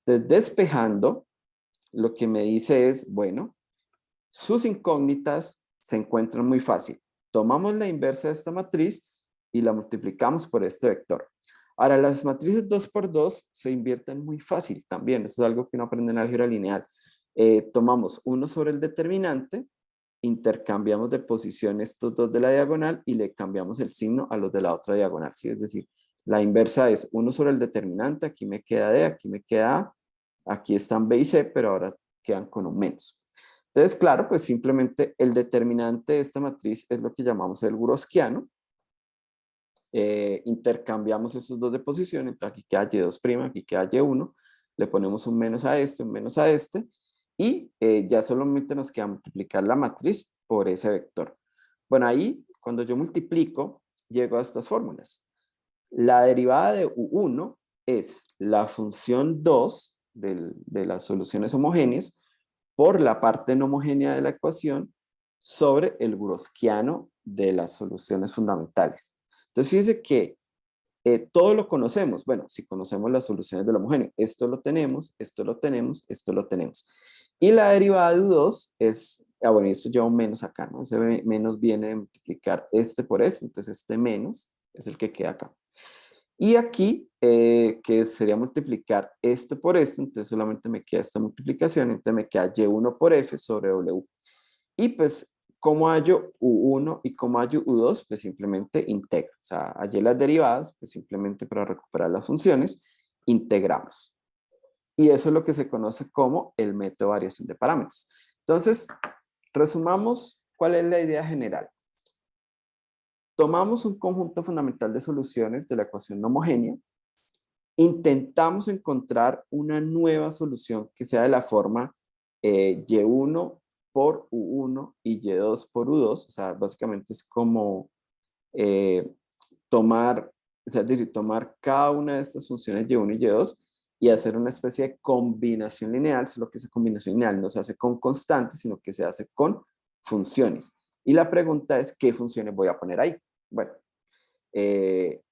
Entonces, despejando, lo que me dice es, bueno, sus incógnitas se encuentran muy fácil. Tomamos la inversa de esta matriz y la multiplicamos por este vector. Ahora, las matrices 2 por 2 se invierten muy fácil también. Eso es algo que uno aprende en álgebra lineal. Tomamos 1 sobre el determinante, intercambiamos de posición estos dos de la diagonal y le cambiamos el signo a los de la otra diagonal. ¿Sí? Es decir, la inversa es 1 sobre el determinante, aquí me queda D, aquí me queda A, aquí están B y C, pero ahora quedan con un menos. Entonces, claro, pues simplemente el determinante de esta matriz es lo que llamamos el Gaussiano. Intercambiamos estos dos de posición, entonces aquí queda Y2', aquí queda Y1, le ponemos un menos a este, un menos a este, y ya solamente nos queda multiplicar la matriz por ese vector. Bueno, ahí cuando yo multiplico, llego a estas fórmulas. La derivada de U1 es la función 2 de las soluciones homogéneas por la parte no homogénea de la ecuación sobre el Gaussiano de las soluciones fundamentales. Entonces, fíjense que todo lo conocemos. Bueno, si conocemos las soluciones del homogéneo, esto lo tenemos, esto lo tenemos, esto lo tenemos. Y la derivada de U2 es, bueno, esto lleva un menos acá, ¿no? Ese menos viene de multiplicar este por este, entonces este menos es el que queda acá. Y aquí, que sería multiplicar este por este, entonces solamente me queda esta multiplicación, entonces me queda Y1 por F sobre W. Y pues, ¿cómo hallo U1 y cómo hallo U2? Pues simplemente integro. O sea, hallé las derivadas, pues simplemente para recuperar las funciones, integramos. Y eso es lo que se conoce como el método de variación de parámetros. Entonces, resumamos cuál es la idea general. Tomamos un conjunto fundamental de soluciones de la ecuación no homogénea, intentamos encontrar una nueva solución que sea de la forma Y1 por U1 y Y2 por U2, o sea, básicamente es como eh, tomar, es decir, tomar cada una de estas funciones Y1 y Y2 y hacer una especie de combinación lineal, solo que esa combinación lineal no se hace con constantes, sino que se hace con funciones. Y la pregunta es, ¿qué funciones voy a poner ahí? Bueno,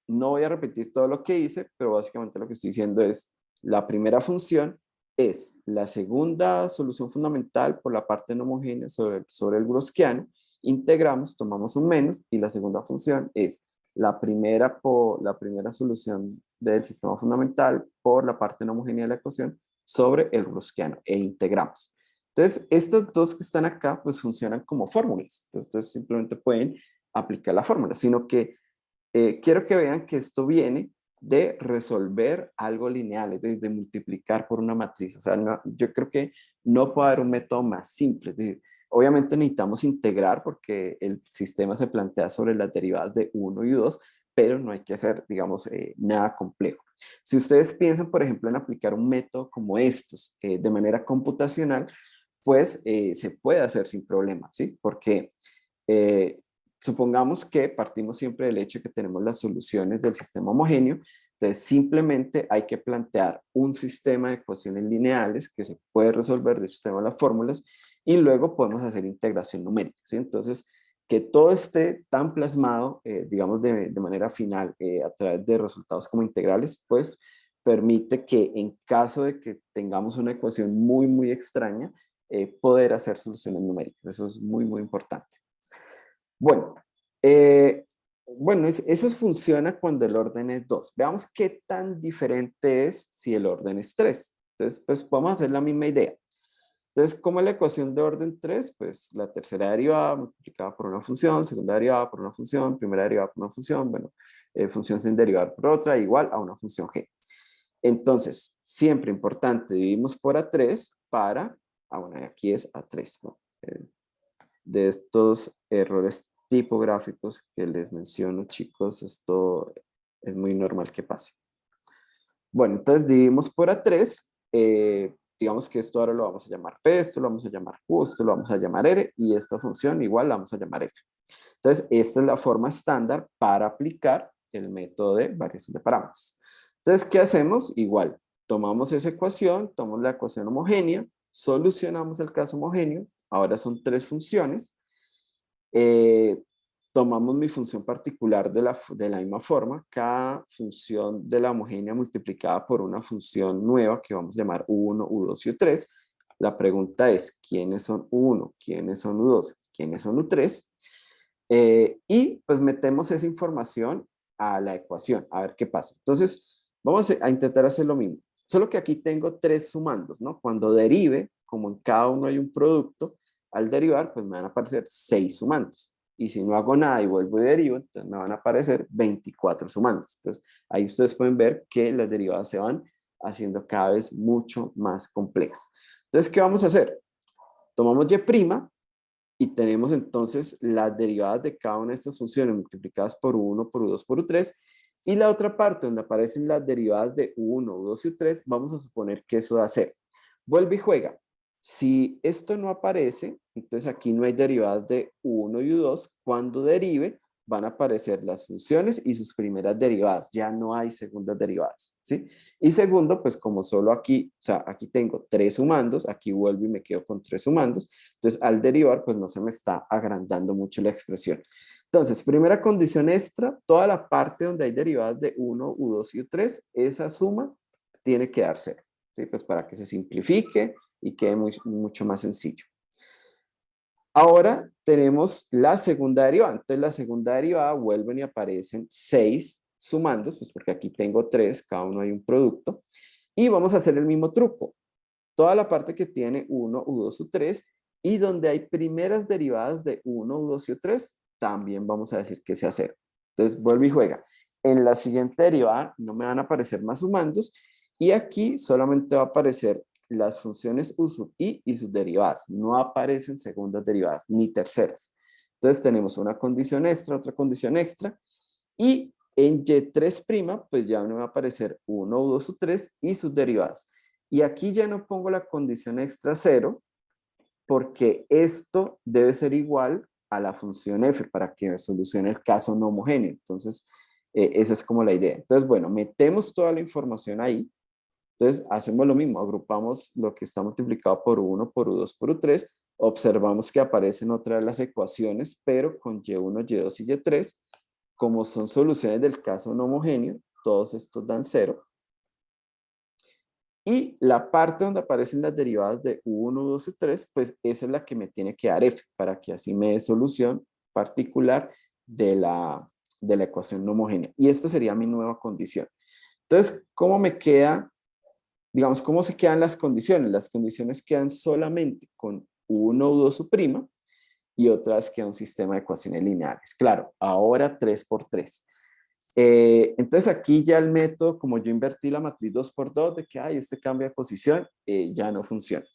no voy a repetir todo lo que hice, pero básicamente lo que estoy diciendo es, la primera función es la segunda solución fundamental por la parte no homogénea sobre el Gaussiano, integramos, tomamos un menos, y la segunda función es la primera solución del sistema fundamental por la parte no homogénea de la ecuación sobre el Gaussiano, e integramos. Entonces, estas dos que están acá, pues funcionan como fórmulas. Entonces, simplemente pueden aplicar la fórmula, sino que quiero que vean que esto viene de resolver algo lineal, es decir, de multiplicar por una matriz. O sea, yo creo que no puede haber un método más simple. Es decir, obviamente necesitamos integrar porque el sistema se plantea sobre las derivadas de 1 y 2, pero no hay que hacer, digamos, nada complejo. Si ustedes piensan, por ejemplo, en aplicar un método como estos de manera computacional, pues se puede hacer sin problema, ¿sí? Porque eh, supongamos que partimos siempre del hecho de que tenemos las soluciones del sistema homogéneo, entonces simplemente hay que plantear un sistema de ecuaciones lineales que se puede resolver de sistema de las fórmulas y luego podemos hacer integración numérica, ¿sí? Entonces, que todo esté tan plasmado, digamos, de manera final a través de resultados como integrales, pues permite que en caso de que tengamos una ecuación muy, muy extraña, poder hacer soluciones numéricas. Eso es muy, muy importante. Bueno, eso funciona cuando el orden es 2. Veamos qué tan diferente es si el orden es 3. Entonces, pues podemos hacer la misma idea. Entonces, ¿cómo es la ecuación de orden 3? Pues la tercera derivada multiplicada por una función, segunda derivada por una función, primera derivada por una función, bueno, función sin derivar por otra, igual a una función g. Entonces, siempre importante, dividimos por A3 para, bueno, aquí es A3, ¿no? De estos errores tipográficos que les menciono, chicos, esto es muy normal que pase. Bueno, entonces dividimos por A3, digamos que esto ahora lo vamos a llamar P, esto lo vamos a llamar Q, esto lo vamos a llamar R, y esta función igual la vamos a llamar F. Entonces, esta es la forma estándar para aplicar el método de variación de parámetros. Entonces, ¿qué hacemos? Igual, tomamos esa ecuación, tomamos la ecuación homogénea, solucionamos el caso homogéneo, ahora son 3 funciones, tomamos mi función particular de la misma forma, cada función de la homogénea multiplicada por una función nueva que vamos a llamar U1, U2 y U3. La pregunta es, ¿quiénes son U1? ¿Quiénes son U2? ¿Quiénes son U3? Y pues metemos esa información a la ecuación, a ver qué pasa. Entonces, vamos a intentar hacer lo mismo. Solo que aquí tengo 3 sumandos, ¿no? Cuando derive, como en cada uno hay un producto, al derivar, pues me van a aparecer 6 sumandos. Y si no hago nada y vuelvo y derivo, entonces me van a aparecer 24 sumandos. Entonces, ahí ustedes pueden ver que las derivadas se van haciendo cada vez mucho más complejas. Entonces, ¿qué vamos a hacer? Tomamos y' y tenemos entonces las derivadas de cada una de estas funciones multiplicadas por U1, por U2, por U3. Y la otra parte donde aparecen las derivadas de U1, U2 y U3, vamos a suponer que eso da 0. Vuelve y juega. Si esto no aparece, entonces aquí no hay derivadas de U1 y U2. Cuando derive, van a aparecer las funciones y sus primeras derivadas. Ya no hay segundas derivadas, ¿sí? Y segundo, pues como solo aquí, o sea, aquí tengo 3 sumandos, aquí vuelvo y me quedo con 3 sumandos. Entonces, al derivar, pues no se me está agrandando mucho la expresión. Entonces, primera condición extra, toda la parte donde hay derivadas de 1, U2 y U3, esa suma tiene que dar 0, ¿sí? Pues para que se simplifique y quede mucho más sencillo. Ahora tenemos la segunda derivada. Entonces la segunda derivada vuelven y aparecen 6 sumandos, pues porque aquí tengo 3, cada uno hay un producto. Y vamos a hacer el mismo truco. Toda la parte que tiene 1, U2, U3 y donde hay primeras derivadas de 1, U2 y U3, también vamos a decir que sea 0. Entonces vuelve y juega. En la siguiente derivada no me van a aparecer más sumandos y aquí solamente va a aparecer las funciones U sub i y sus derivadas. No aparecen segundas derivadas ni terceras. Entonces tenemos una condición extra, otra condición extra y en y3', pues ya me va a aparecer 1, U2, U3 y sus derivadas. Y aquí ya no pongo la condición extra 0 porque esto debe ser igual a la función f para que solucione el caso no homogéneo. Entonces, esa es como la idea. Entonces, bueno, metemos toda la información ahí. Entonces, hacemos lo mismo, agrupamos lo que está multiplicado por U1, por U2, por U3, observamos que aparecen otra de las ecuaciones, pero con Y1, Y2 y Y3, como son soluciones del caso no homogéneo, todos estos dan 0. Y la parte donde aparecen las derivadas de U1, U2 y U3, pues esa es la que me tiene que dar F, para que así me dé solución particular de la ecuación no homogénea. Y esta sería mi nueva condición. Entonces, ¿cómo me queda? Digamos, ¿cómo se quedan las condiciones? Las condiciones quedan solamente con U1, U2, U' y otras queda un sistema de ecuaciones lineales. Claro, ahora 3 por 3. Entonces aquí ya el método, como yo invertí la matriz 2 por 2, de que hay este cambio de posición, ya no funciona.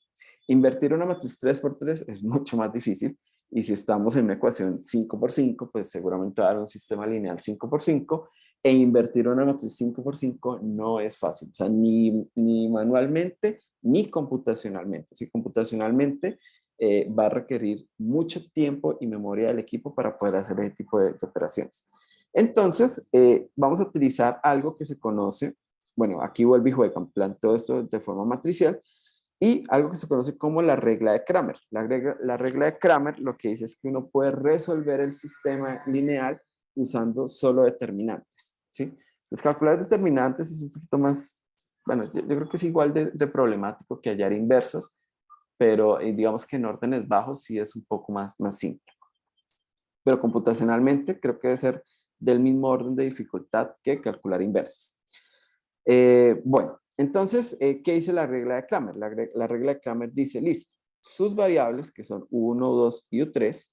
Invertir una matriz 3 por 3 es mucho más difícil. Y si estamos en una ecuación 5 por 5, pues seguramente va a dar un sistema lineal 5 por 5. E invertir una matriz 5 por 5 no es fácil. O sea, ni manualmente, ni computacionalmente. Si computacionalmente va a requerir mucho tiempo y memoria del equipo para poder hacer ese tipo de operaciones. Entonces, vamos a utilizar algo que se conoce, bueno, aquí vuelve y juega, planteo esto de forma matricial, y algo que se conoce como la regla de Cramer. La regla de Cramer lo que dice es que uno puede resolver el sistema lineal usando solo determinantes, ¿sí? Entonces, calcular determinantes es un poquito más, bueno, yo creo que es igual de problemático que hallar inversos, pero digamos que en órdenes bajos sí es un poco más simple. Pero computacionalmente creo que debe ser del mismo orden de dificultad que calcular inversas. Bueno, entonces, ¿qué dice la regla de Cramer? La regla de Cramer dice, listo, sus variables, que son U1, U2 y U3,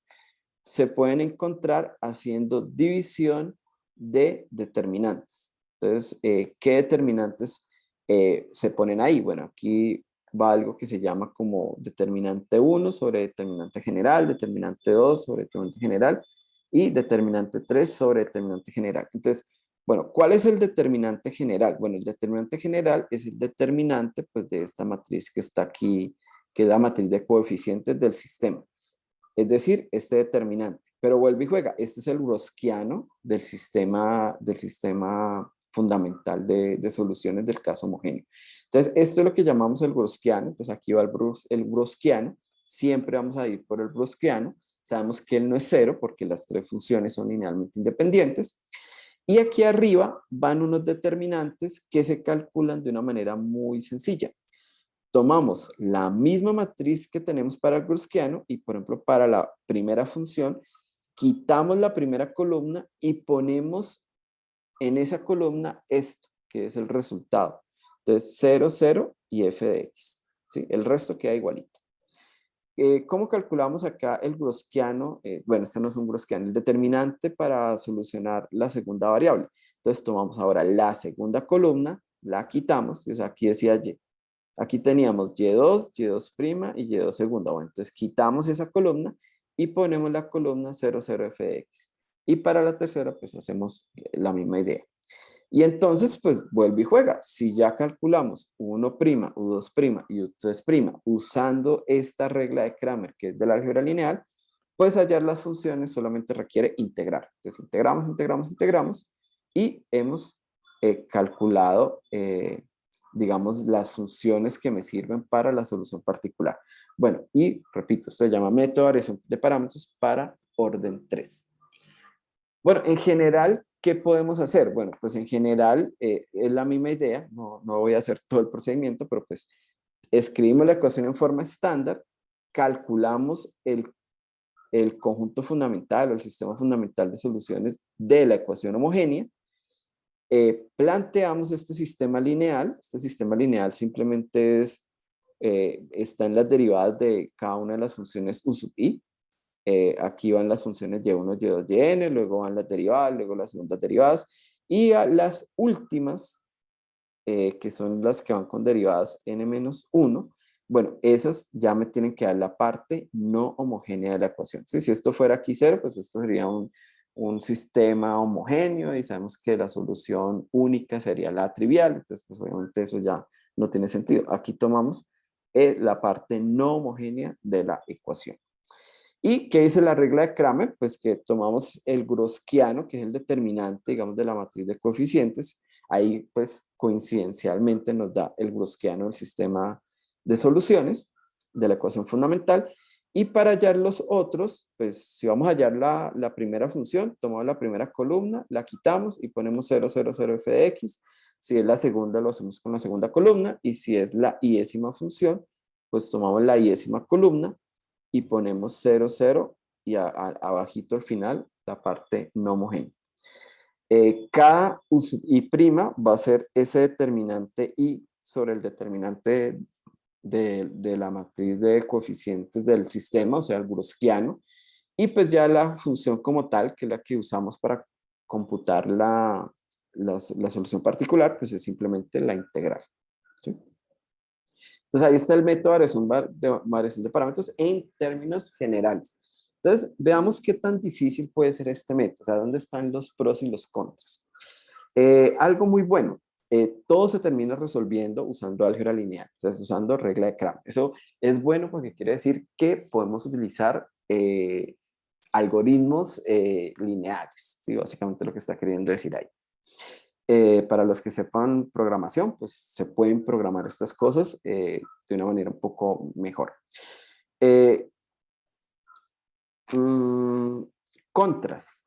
se pueden encontrar haciendo división de determinantes. Entonces, ¿qué determinantes se ponen ahí? Bueno, aquí va algo que se llama como determinante 1 sobre determinante general, determinante 2 sobre determinante general y determinante 3 sobre determinante general. Entonces, bueno, ¿cuál es el determinante general? Bueno, el determinante general es el determinante pues, de esta matriz que está aquí, que es la matriz de coeficientes del sistema. Es decir, este determinante. Pero vuelve y juega. Este es el wroskiano del sistema fundamental de soluciones del caso homogéneo. Entonces, esto es lo que llamamos el Browskiano. Entonces, aquí va el Browskiano. Siempre vamos a ir por el Browskiano. Sabemos que él no es cero porque las tres funciones son linealmente independientes. Y aquí arriba van unos determinantes que se calculan de una manera muy sencilla. Tomamos la misma matriz que tenemos para el Browskiano y, por ejemplo, para la primera función, quitamos la primera columna y ponemos en esa columna esto, que es el resultado. Entonces, 0, 0 y f de x. ¿Sí? El resto queda igualito. ¿Cómo calculamos acá el Browskiano? Bueno, este no es un Browskiano, el determinante para solucionar la segunda variable. Entonces, tomamos ahora la segunda columna, la quitamos, o sea, aquí decía y. Aquí teníamos y2, y2' y y2 segunda. Bueno, entonces quitamos esa columna y ponemos la columna 0, 0 f de x. Y para la tercera, pues hacemos la misma idea. Y entonces, pues vuelve y juega. Si ya calculamos u1', u2' y u3' usando esta regla de Cramer, que es de la álgebra lineal, pues hallar las funciones solamente requiere integrar. Entonces, integramos y hemos calculado, digamos, las funciones que me sirven para la solución particular. Bueno, y repito, esto se llama método de variación de parámetros para orden 3. Bueno, en general, ¿qué podemos hacer? Bueno, pues en general es la misma idea, no voy a hacer todo el procedimiento, pero pues escribimos la ecuación en forma estándar, calculamos el conjunto fundamental o el sistema fundamental de soluciones de la ecuación homogénea, planteamos este sistema lineal simplemente está en las derivadas de cada una de las funciones u sub i. Aquí van las funciones y1, y2, yn, luego van las derivadas, luego las segundas derivadas, y a las últimas, que son las que van con derivadas n-1, bueno, esas ya me tienen que dar la parte no homogénea de la ecuación. ¿Sí? Si esto fuera aquí 0, pues esto sería un sistema homogéneo y sabemos que la solución única sería la trivial, entonces pues obviamente eso ya no tiene sentido. Aquí tomamos la parte no homogénea de la ecuación. ¿Y qué dice la regla de Cramer? Pues que tomamos el Browskiano, que es el determinante, digamos, de la matriz de coeficientes. Ahí, pues, coincidencialmente nos da el Browskiano del sistema de soluciones de la ecuación fundamental. Y para hallar los otros, pues, si vamos a hallar la primera función, tomamos la primera columna, la quitamos y ponemos 0, 0, 0 f de x. Si es la segunda, lo hacemos con la segunda columna. Y si es la iésima función, pues tomamos la iésima columna y ponemos 0, 0 y abajito al final la parte no homogénea. Cada u sub i' va a ser ese determinante i sobre el determinante de la matriz de coeficientes del sistema, o sea, el Browskiano, y pues ya la función como tal, que es la que usamos para computar la solución particular, pues es simplemente la integral. ¿Sí? Entonces ahí está el método de variación de parámetros en términos generales. Entonces veamos qué tan difícil puede ser este método, o sea, dónde están los pros y los contras. Algo muy bueno, todo se termina resolviendo usando álgebra lineal, o sea, usando regla de Cramer. Eso es bueno porque quiere decir que podemos utilizar algoritmos lineales, ¿sí? Básicamente lo que está queriendo decir ahí. Para los que sepan programación, pues se pueden programar estas cosas de una manera un poco mejor. Contras.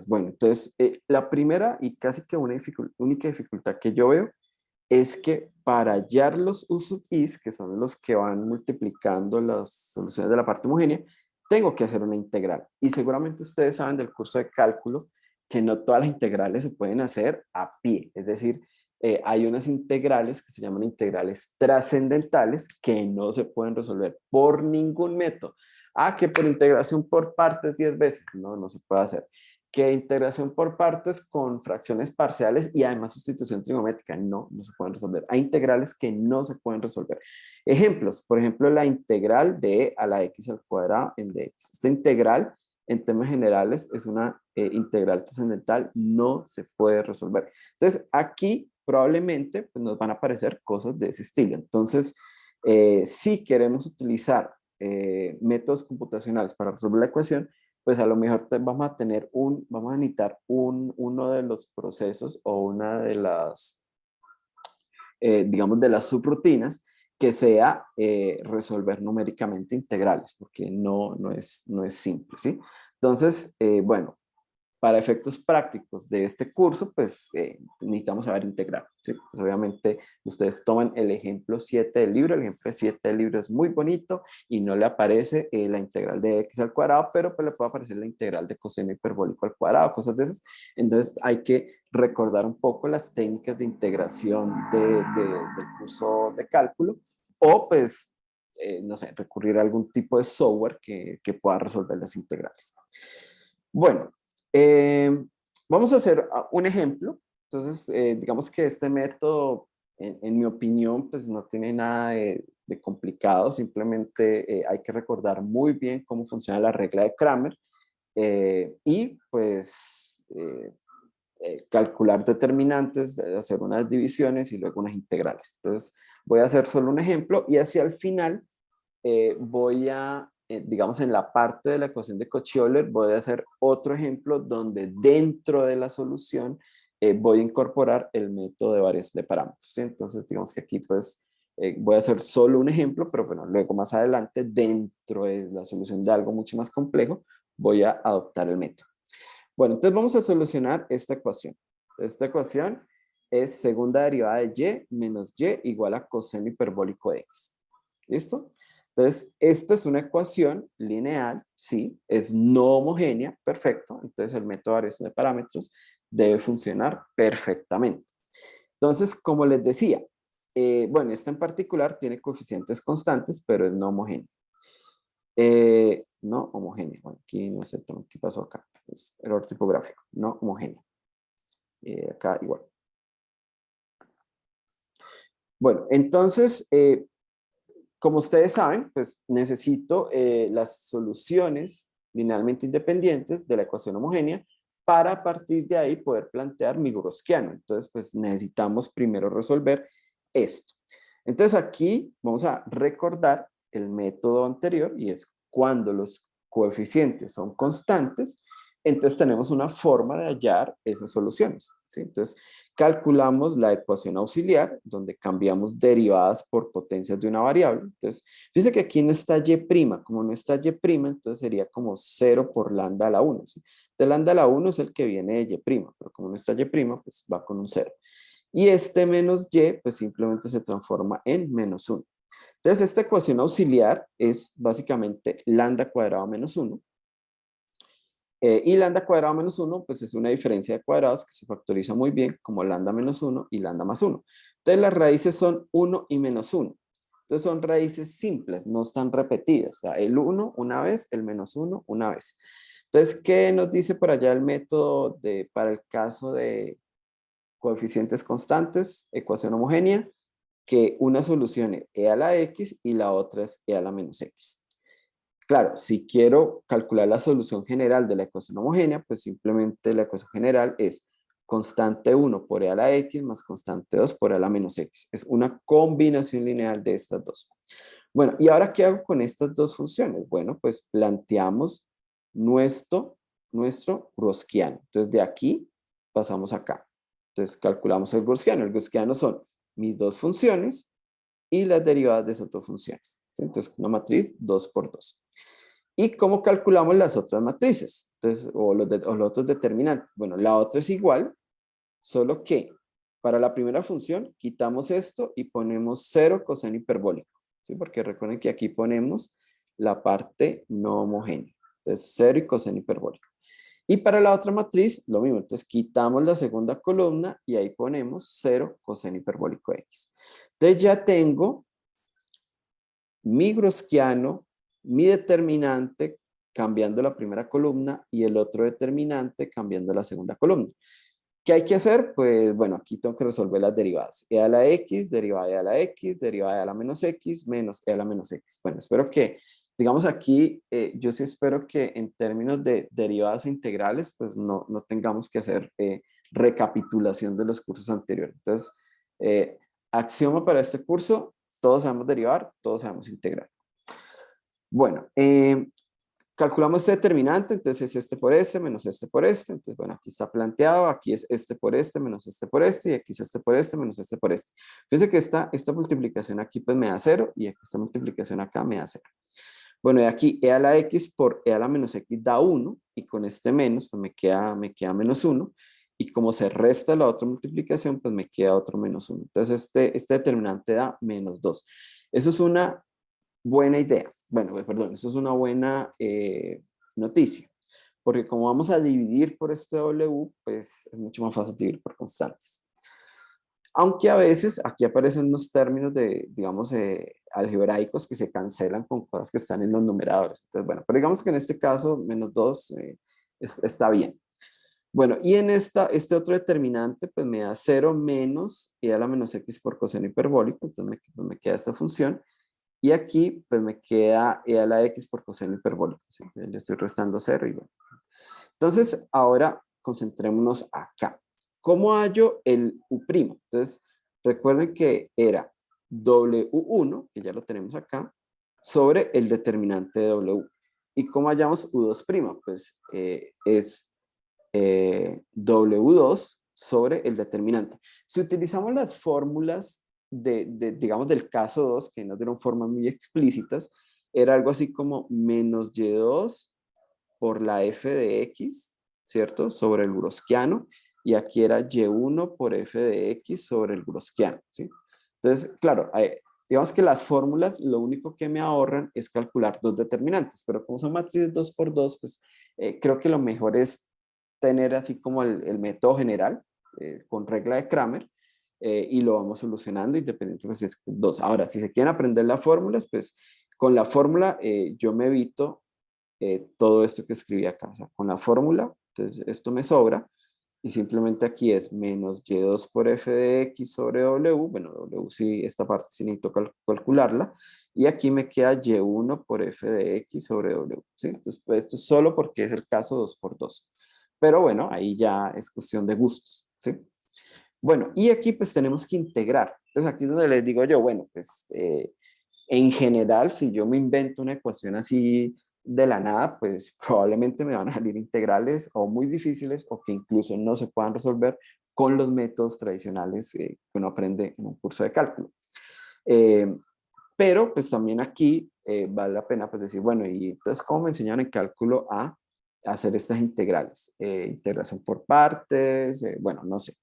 Bueno, entonces la primera y casi que única dificultad que yo veo es que para hallar los u sub i's, que son los que van multiplicando las soluciones de la parte homogénea, tengo que hacer una integral. Y seguramente ustedes saben del curso de cálculo que no todas las integrales se pueden hacer a pie. Es decir, hay unas integrales que se llaman integrales trascendentales que no se pueden resolver por ningún método. Que por integración por partes 10 veces. No se puede hacer. Que integración por partes con fracciones parciales y además sustitución trigonométrica. No se pueden resolver. Hay integrales que no se pueden resolver. Ejemplos, por ejemplo, la integral de a la x al cuadrado en dx. Esta integral, en temas generales, es una integral trascendental, no se puede resolver. Entonces, aquí probablemente pues, nos van a aparecer cosas de ese estilo. Entonces, si queremos utilizar métodos computacionales para resolver la ecuación, pues a lo mejor vamos a necesitar uno de los procesos o una de las, digamos, de las subrutinas que sea resolver numéricamente integrales, porque no es simple, ¿sí? Entonces, bueno, para efectos prácticos de este curso, pues necesitamos saber integrar, ¿sí? Pues obviamente ustedes toman el ejemplo 7 del libro, el ejemplo 7 del libro es muy bonito y no le aparece la integral de x al cuadrado, pero pues le puede aparecer la integral de coseno hiperbólico al cuadrado, cosas de esas. Entonces hay que recordar un poco las técnicas de integración del curso de cálculo o pues, no sé, recurrir a algún tipo de software que pueda resolver las integrales. Bueno, eh, vamos a hacer un ejemplo. Entonces, digamos que este método, en mi opinión, pues no tiene nada de complicado. Simplemente hay que recordar muy bien cómo funciona la regla de Kramer y pues calcular determinantes, hacer unas divisiones y luego unas integrales. Entonces, voy a hacer solo un ejemplo y hacia el final voy a, digamos, en la parte de la ecuación de Cauchy-Euler, voy a hacer otro ejemplo donde dentro de la solución voy a incorporar el método de variación de parámetros, ¿sí? Entonces, digamos que aquí pues voy a hacer solo un ejemplo, pero bueno, luego más adelante, dentro de la solución de algo mucho más complejo, voy a adoptar el método. Bueno, entonces vamos a solucionar esta ecuación. Esta ecuación es segunda derivada de y menos y igual a coseno hiperbólico de x. ¿Listo? Entonces, esta es una ecuación lineal, sí, es no homogénea, perfecto. Entonces, el método de variación de parámetros debe funcionar perfectamente. Entonces, como les decía, bueno, esta en particular tiene coeficientes constantes, pero es no homogénea. No homogénea. Bueno, aquí no sé qué pasó acá. Es error tipográfico, no homogénea. Acá igual. Bueno, entonces, como ustedes saben, pues necesito las soluciones linealmente independientes de la ecuación homogénea para a partir de ahí poder plantear mi gaussiano. Entonces, pues necesitamos primero resolver esto. Entonces aquí vamos a recordar el método anterior y es cuando los coeficientes son constantes, entonces tenemos una forma de hallar esas soluciones, ¿sí? Entonces calculamos la ecuación auxiliar, donde cambiamos derivadas por potencias de una variable. Entonces, fíjense que aquí no está y', como no está y', entonces sería como 0 por lambda a la 1, ¿sí? Entonces, lambda a la 1 es el que viene de y', pero como no está y', pues va con un 0. Y este menos y, pues simplemente se transforma en menos 1. Entonces, esta ecuación auxiliar es básicamente lambda cuadrado menos 1. Y lambda cuadrado menos 1, pues es una diferencia de cuadrados que se factoriza muy bien como lambda menos 1 y lambda más 1. Entonces las raíces son 1 y menos 1. Entonces son raíces simples, no están repetidas. O sea, el 1 una vez, el menos 1 una vez. Entonces, ¿qué nos dice por allá el método para el caso de coeficientes constantes, ecuación homogénea? Que una solución es e a la x y la otra es e a la menos x. Claro, si quiero calcular la solución general de la ecuación homogénea, pues simplemente la ecuación general es constante 1 por e a la x más constante 2 por e a la menos x. Es una combinación lineal de estas dos. Bueno, ¿y ahora qué hago con estas dos funciones? Bueno, pues planteamos nuestro gaussiano. Entonces, de aquí pasamos acá. Entonces, calculamos el gaussiano. El gaussiano son mis dos funciones y las derivadas de esas dos funciones. Entonces, una matriz 2 por 2. ¿Y cómo calculamos las otras matrices? Entonces, o los otros determinantes. Bueno, la otra es igual, solo que para la primera función quitamos esto y ponemos 0 coseno hiperbólico. ¿Sí? Porque recuerden que aquí ponemos la parte no homogénea. Entonces, 0 y coseno hiperbólico. Y para la otra matriz, lo mismo. Entonces, quitamos la segunda columna y ahí ponemos 0 coseno hiperbólico x. Entonces, ya tengo mi gaussiano, mi determinante cambiando la primera columna y el otro determinante cambiando la segunda columna. ¿Qué hay que hacer? Pues bueno, aquí tengo que resolver las derivadas. E a la x, derivada de e a la x, derivada de a la menos x, menos e a la menos x. Bueno, espero que, digamos aquí, yo sí espero que en términos de derivadas integrales, pues no tengamos que hacer recapitulación de los cursos anteriores. Entonces, axioma para este curso, todos sabemos derivar, todos sabemos integrar. Bueno, calculamos este determinante, entonces es este por este menos este por este, entonces bueno, aquí está planteado, aquí es este por este menos este por este, y aquí es este por este menos este por este. Fíjense que esta multiplicación aquí pues me da 0, y aquí esta multiplicación acá me da 0. Bueno, y aquí e a la x por e a la menos x da 1, y con este menos pues me queda menos 1, y como se resta la otra multiplicación, pues me queda otro menos 1. Entonces este determinante da menos 2. Eso es una buena idea. Bueno, perdón, eso es una buena noticia. Porque como vamos a dividir por este W, pues es mucho más fácil dividir por constantes. Aunque a veces aquí aparecen unos términos de, digamos, algebraicos que se cancelan con cosas que están en los numeradores. Entonces, bueno, pero digamos que en este caso, menos 2 está bien. Bueno, y en este otro determinante, pues me da 0 menos e a la menos x por coseno hiperbólico. Entonces me queda esta función. Y aquí, pues me queda e a la x por coseno hiperbólico. ¿Sí? Le estoy restando 0 y bueno. Entonces, ahora concentrémonos acá. ¿Cómo hallo el U'? Entonces, recuerden que era W1, que ya lo tenemos acá, sobre el determinante de W. ¿Y cómo hallamos U2'? Pues es W2 sobre el determinante. Si utilizamos las fórmulas digamos, del caso 2, que nos dieron formas muy explícitas, era algo así como menos Y2 por la f de x, ¿cierto? Sobre el browskiano, y aquí era y1 por f de x sobre el browskiano, ¿sí? Entonces, claro, digamos que las fórmulas lo único que me ahorran es calcular dos determinantes, pero como son matrices 2 por 2, pues creo que lo mejor es tener así como el método general, con regla de Kramer, y lo vamos solucionando independientemente pues, si es 2. Ahora, si se quieren aprender las fórmulas, pues con la fórmula yo me evito todo esto que escribí acá. O sea, con la fórmula, entonces esto me sobra, y simplemente aquí es menos y2 por f de x sobre w, bueno, w sí, esta parte sí necesito calcularla, y aquí me queda y1 por f de x sobre w, ¿sí? Entonces, pues, esto es solo porque es el caso 2 por 2. Pero bueno, ahí ya es cuestión de gustos, ¿sí? Bueno, y aquí pues tenemos que integrar. Entonces aquí es donde les digo yo, bueno, pues en general, si yo me invento una ecuación así de la nada, pues probablemente me van a salir integrales o muy difíciles o que incluso no se puedan resolver con los métodos tradicionales que uno aprende en un curso de cálculo. Eh, pero pues también aquí vale la pena pues decir, bueno, y entonces ¿cómo me enseñaron en cálculo a hacer estas integrales? Integración por partes, bueno, no sé.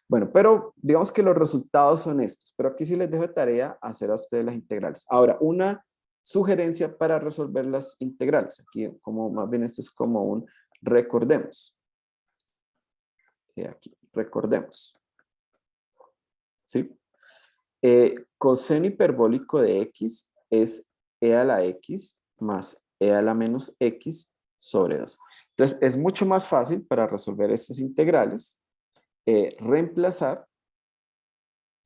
Bueno, pero digamos que los resultados son estos, pero aquí sí les dejo de tarea hacer a ustedes las integrales. Ahora, una sugerencia para resolver las integrales. Aquí, como más bien esto es como un recordemos. Aquí, recordemos. ¿Sí? Coseno hiperbólico de x es e a la x más e a la menos x sobre 2. Entonces, es mucho más fácil para resolver estas integrales reemplazar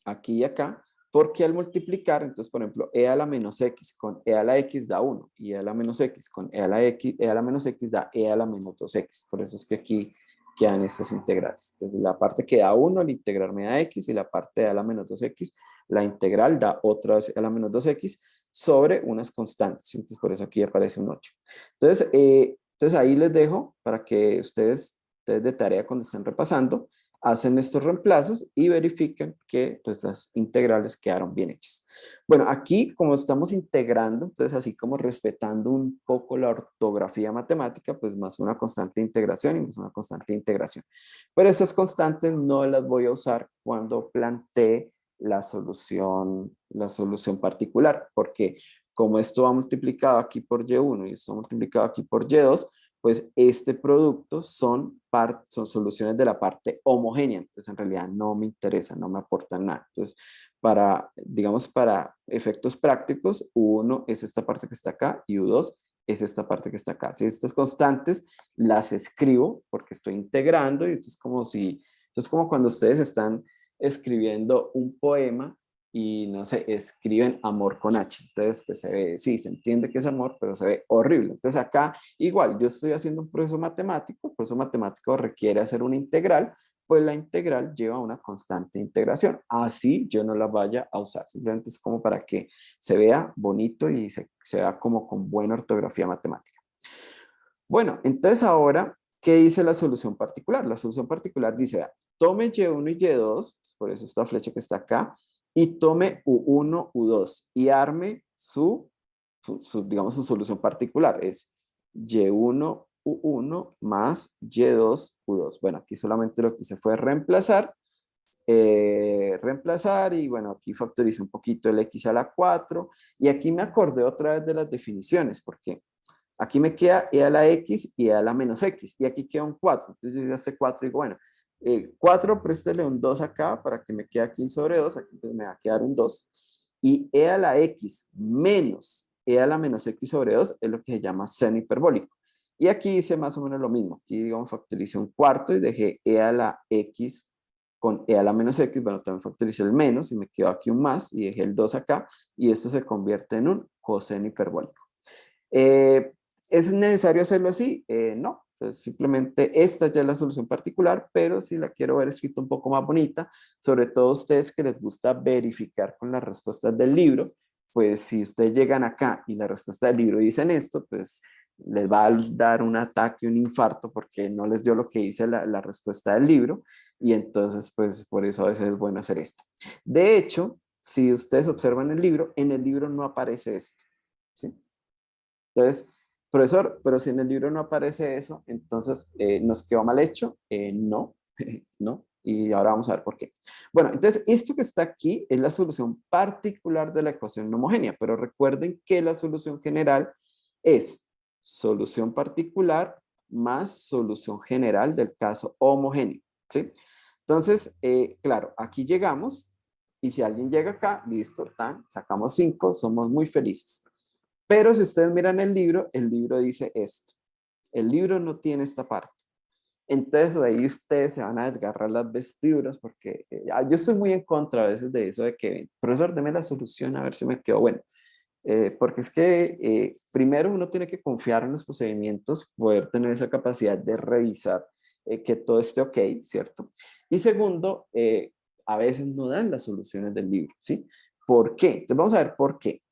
aquí y acá, porque al multiplicar, entonces, por ejemplo, e a la menos x con e a la x da 1, y e a la menos x con e a la x, e a la menos x da e a la menos 2x. Por eso es que aquí quedan estas integrales. Entonces, la parte que da 1, el integral me da x, y la parte de a la menos 2x, la integral da otra vez a la menos 2x sobre unas constantes. Entonces, por eso aquí aparece un 8. Entonces ahí les dejo para que ustedes de tarea cuando estén repasando, hacen estos reemplazos y verifican que pues, las integrales quedaron bien hechas. Bueno, aquí como estamos integrando, entonces así como respetando un poco la ortografía matemática, pues más una constante de integración y más una constante de integración. Pero esas constantes no las voy a usar cuando plantee la solución particular, porque como esto va multiplicado aquí por y1 y esto va multiplicado aquí por y2, pues este producto son soluciones de la parte homogénea, entonces en realidad no me interesa, no me aportan nada. Entonces, digamos, para efectos prácticos, U1 es esta parte que está acá y U2 es esta parte que está acá. Si estas constantes las escribo porque estoy integrando y esto es como cuando ustedes están escribiendo un poema y no sé, escriben amor con H. Entonces, pues se ve, sí, se entiende que es amor, pero se ve horrible. Entonces acá, igual, yo estoy haciendo un proceso matemático, el proceso matemático requiere hacer una integral, pues la integral lleva una constante de integración. Así yo no la vaya a usar. Simplemente es como para que se vea bonito y se vea como con buena ortografía matemática. Bueno, entonces ahora, ¿qué dice la solución particular? La solución particular dice, vea, tome Y1 y Y2, por eso esta flecha que está acá, y tome U1, U2, y arme digamos, su solución particular. Es Y1, U1 más Y2, U2. Bueno, aquí solamente lo que hice fue reemplazar y bueno, aquí factorizo un poquito el X a la 4 y aquí me acordé otra vez de las definiciones porque aquí me queda e a la X y e a la menos X y aquí queda un 4. Entonces yo ya sé 4 y digo, bueno, 4 préstele un 2 acá para que me quede aquí un sobre 2, aquí pues me va a quedar un 2 y e a la X menos e a la menos X sobre 2 es lo que se llama seno hiperbólico. Y aquí hice más o menos lo mismo. Aquí, digamos, factoricé un cuarto y dejé e a la X con e a la menos x, bueno, también factoricé el menos y me quedó aquí un más y dejé el 2 acá y esto se convierte en un coseno hiperbólico. Eh, ¿Es necesario hacerlo así? No, entonces simplemente esta ya es la solución particular, pero si la quiero ver escrita un poco más bonita, sobre todo ustedes que les gusta verificar con las respuestas del libro, pues si ustedes llegan acá y la respuesta del libro dicen esto, pues les va a dar un ataque, un infarto, porque no les dio lo que dice la respuesta del libro, y entonces pues por eso a veces es bueno hacer esto. De hecho, si ustedes observan el libro, en el libro no aparece esto, ¿sí? Entonces, profesor, pero si en el libro no aparece eso, entonces ¿nos quedó mal hecho? No, no. Y ahora vamos a ver por qué. Bueno, entonces esto que está aquí es la solución particular de la ecuación no homogénea, pero recuerden que la solución general es solución particular más solución general del caso homogéneo, ¿sí? Entonces, claro, aquí llegamos y si alguien llega acá, listo, tan, sacamos 5, somos muy felices. Pero si ustedes miran el libro dice esto. El libro no tiene esta parte. Entonces, de ahí ustedes se van a desgarrar las vestiduras porque yo estoy muy en contra a veces de eso de que, profesor, deme la solución a ver si me quedo bueno. Porque es que primero uno tiene que confiar en los procedimientos, poder tener esa capacidad de revisar que todo esté ok, ¿cierto? Y segundo, a veces no dan las soluciones del libro, ¿sí? ¿Por qué? Entonces vamos a ver por qué.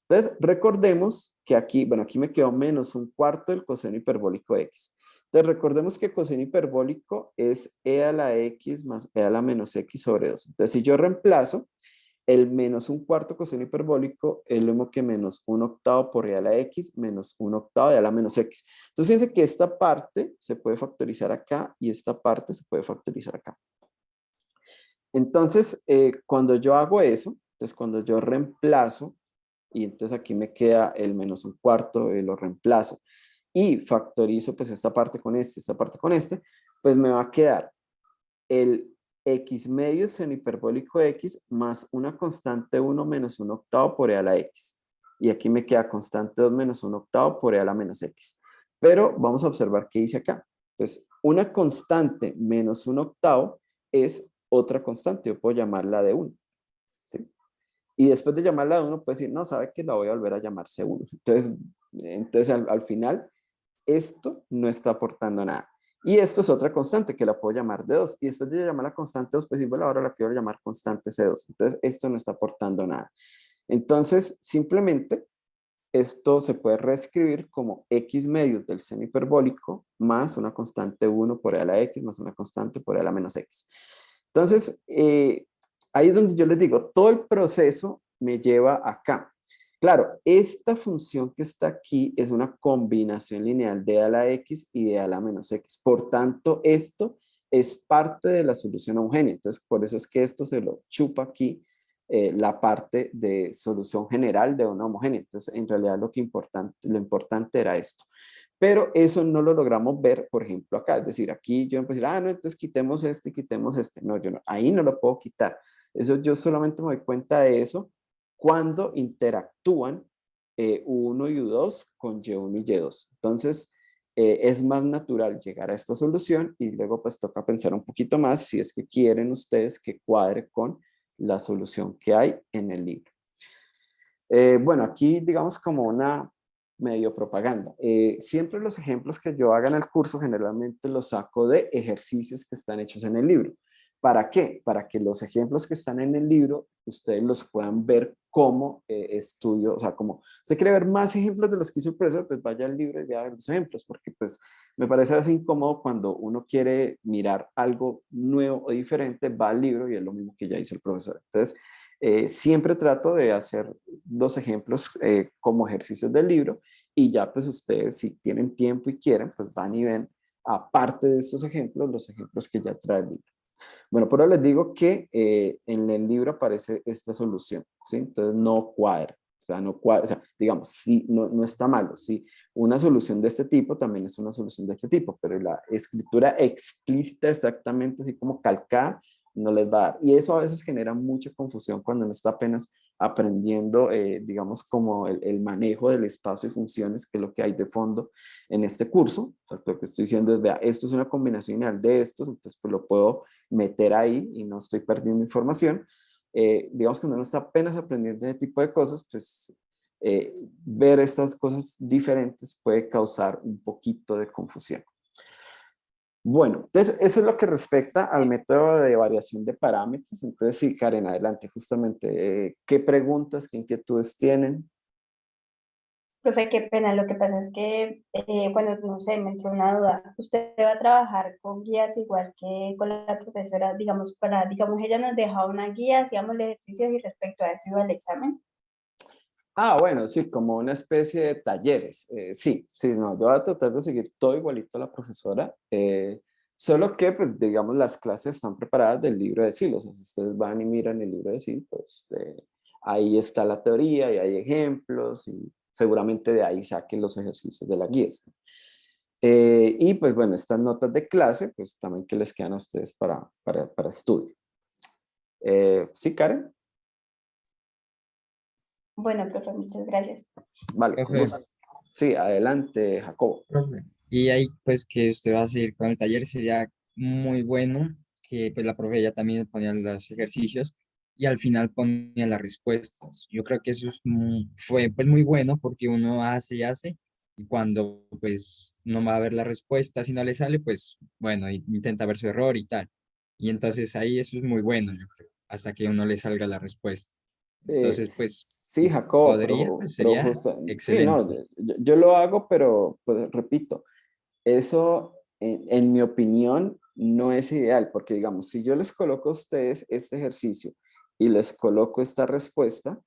Entonces, recordemos que aquí, bueno, aquí me quedó menos un cuarto del coseno hiperbólico de x. Entonces, recordemos que coseno hiperbólico es e a la x más e a la menos x sobre 2. Entonces, si yo reemplazo, el menos un cuarto coseno hiperbólico es lo mismo que menos un octavo por e a la x menos un octavo de a la menos x. Entonces, fíjense que esta parte se puede factorizar acá y esta parte se puede factorizar acá. Entonces, cuando yo hago eso, entonces cuando yo reemplazo, y entonces aquí me queda el menos un cuarto, lo reemplazo, y factorizo pues esta parte con este, pues me va a quedar el x medio seno hiperbólico de x más una constante 1 menos un octavo por e a la x. Y aquí me queda constante 2 menos un octavo por e a la menos x. Pero vamos a observar qué dice acá. Pues una constante menos un octavo es otra constante. Yo puedo llamarla de 1. ¿Sí? Y después de llamarla de 1, puedo decir, no, sabe que la voy a volver a llamar C1. Entonces al final, esto no está aportando nada. Y esto es otra constante que la puedo llamar de 2. Y después de llamar la constante 2, pues decir, bueno, ahora la quiero llamar constante C2. Entonces, esto no está aportando nada. Entonces, simplemente, esto se puede reescribir como x medios del seno hiperbólico más una constante 1 por e a la x más una constante por e a la menos x. Entonces, ahí es donde yo les digo, todo el proceso me lleva acá. Claro, esta función que está aquí es una combinación lineal de a la x y de a la menos x. Por tanto, esto es parte de la solución homogénea. Entonces, por eso es que esto se lo chupa aquí la parte de solución general de una homogénea. Entonces, en realidad lo importante era esto. Pero eso no lo logramos ver, por ejemplo, acá. Es decir, aquí yo empecé a decir, no, entonces quitemos este y quitemos este. No, yo no, ahí no lo puedo quitar. Eso yo solamente me doy cuenta de eso cuando interactúan U1 y U2 con Y1 y Y2. Entonces, es más natural llegar a esta solución y luego pues toca pensar un poquito más si es que quieren ustedes que cuadre con la solución que hay en el libro. Bueno, aquí digamos como una medio propaganda. Siempre los ejemplos que yo haga en el curso generalmente los saco de ejercicios que están hechos en el libro. ¿Para qué? Para que los ejemplos que están en el libro, ustedes los puedan ver como estudio, o sea, como usted quiere ver más ejemplos de los que hizo el profesor, pues vaya al libro y vea los ejemplos, porque pues me parece así incómodo cuando uno quiere mirar algo nuevo o diferente, va al libro y es lo mismo que ya hizo el profesor. Entonces, siempre trato de hacer dos ejemplos como ejercicios del libro y ya pues ustedes si tienen tiempo y quieren, pues van y ven, aparte de estos ejemplos, los ejemplos que ya trae el libro. Bueno, por ahora les digo que en el libro aparece esta solución, ¿sí? Entonces no cuadra, o sea, no cuadra, o sea, digamos, sí, no, no está malo, sí. Una solución de este tipo también es una solución de este tipo, pero la escritura explícita exactamente así como calcada no les va a dar. Y eso a veces genera mucha confusión cuando uno está apenas aprendiendo, digamos, como el manejo del espacio y funciones, que es lo que hay de fondo en este curso. O sea, lo que estoy diciendo es, vea, esto es una combinación ideal de estos, entonces pues lo puedo meter ahí y no estoy perdiendo información. Digamos que cuando uno está apenas aprendiendo ese tipo de cosas, pues ver estas cosas diferentes puede causar un poquito de confusión. Bueno, entonces eso es lo que respecta al método de variación de parámetros. Entonces, sí, Karen, adelante, justamente, ¿qué preguntas, qué inquietudes tienen? Profe, qué pena. Lo que pasa es que, bueno, no sé, me entró una duda. ¿Usted va a trabajar con guías igual que con la profesora? Digamos, digamos, ella nos deja una guía, hacíamos los ejercicios y respecto a eso iba al examen. Ah, bueno, sí, como una especie de talleres. Sí, sí, no, yo voy a tratar de seguir todo igualito a la profesora, solo que, pues, digamos, las clases están preparadas del libro de Sil, o sea, si ustedes van y miran el libro de Sil, pues, ahí está la teoría y hay ejemplos y seguramente de ahí saquen los ejercicios de la guía. Y, pues, bueno, estas notas de clase, pues, también que les quedan a ustedes para estudio. ¿Sí, Karen? Bueno, profe, muchas gracias. Vale, con Profe, gusto. Sí, adelante, Jacobo. profe. Y ahí pues que usted va a seguir con el taller sería muy bueno que pues la profe ya también ponía los ejercicios y al final ponía las respuestas. Yo creo que eso es fue pues muy bueno porque uno hace y hace y cuando pues no va a ver la respuesta, si no le sale pues bueno, intenta ver su error y tal. Y entonces ahí eso es muy bueno, yo creo, hasta que uno le salga la respuesta. Entonces pues Sí, si Jacobo, podría, pues pero sería justo, sí, no, excelente. yo lo hago, pero pues, repito, eso en mi opinión no es ideal, porque digamos, si yo les coloco a ustedes este ejercicio y les coloco esta respuesta,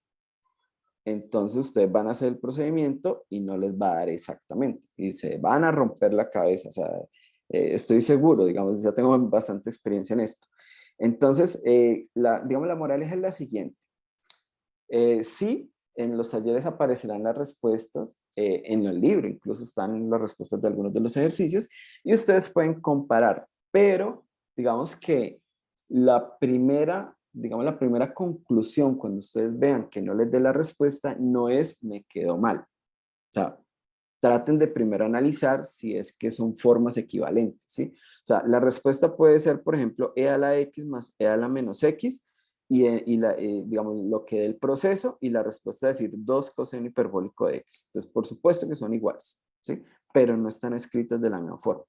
entonces ustedes van a hacer el procedimiento y no les va a dar exactamente, y se van a romper la cabeza, o sea, estoy seguro, digamos, ya tengo bastante experiencia en esto. Entonces, digamos, la moraleja es la siguiente. Sí, en los talleres aparecerán las respuestas, en el libro incluso están las respuestas de algunos de los ejercicios y ustedes pueden comparar, pero digamos que digamos la primera conclusión cuando ustedes vean que no les dé la respuesta no es me quedó mal. O sea, traten de primero analizar si es que son formas equivalentes, ¿sí? O sea, la respuesta puede ser, por ejemplo, e a la x más e a la menos x, digamos, lo que dé el proceso, y la respuesta es decir 2 coseno hiperbólico de x. Entonces, por supuesto que son iguales, ¿sí? Pero no están escritas de la misma forma.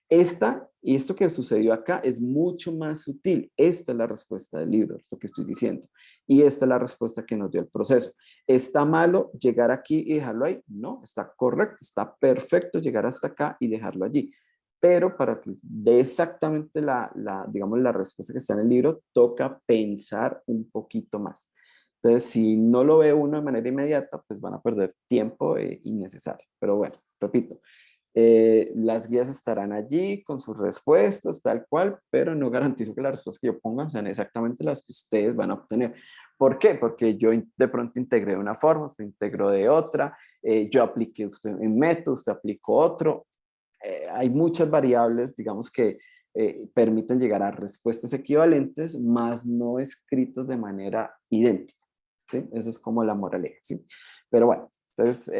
Y esto que sucedió acá es mucho más sutil. Esta es la respuesta del libro, es lo que estoy diciendo. Y esta es la respuesta que nos dio el proceso. ¿Está malo llegar aquí y dejarlo ahí? No, está correcto, está perfecto llegar hasta acá y dejarlo allí. Pero para que dé exactamente digamos, la respuesta que está en el libro, toca pensar un poquito más. Entonces, si no lo ve uno de manera inmediata, pues van a perder tiempo innecesario. Pero bueno, repito, las guías estarán allí con sus respuestas, tal cual, pero no garantizo que las respuestas que yo ponga sean exactamente las que ustedes van a obtener. ¿Por qué? Porque yo de pronto integré de una forma, usted integró de otra, yo apliqué usted un método, usted aplicó otro. Hay muchas variables, digamos, que permiten llegar a respuestas equivalentes, más no escritas de manera idéntica. ¿Sí? Eso es como la moraleja, ¿sí? Pero bueno, entonces,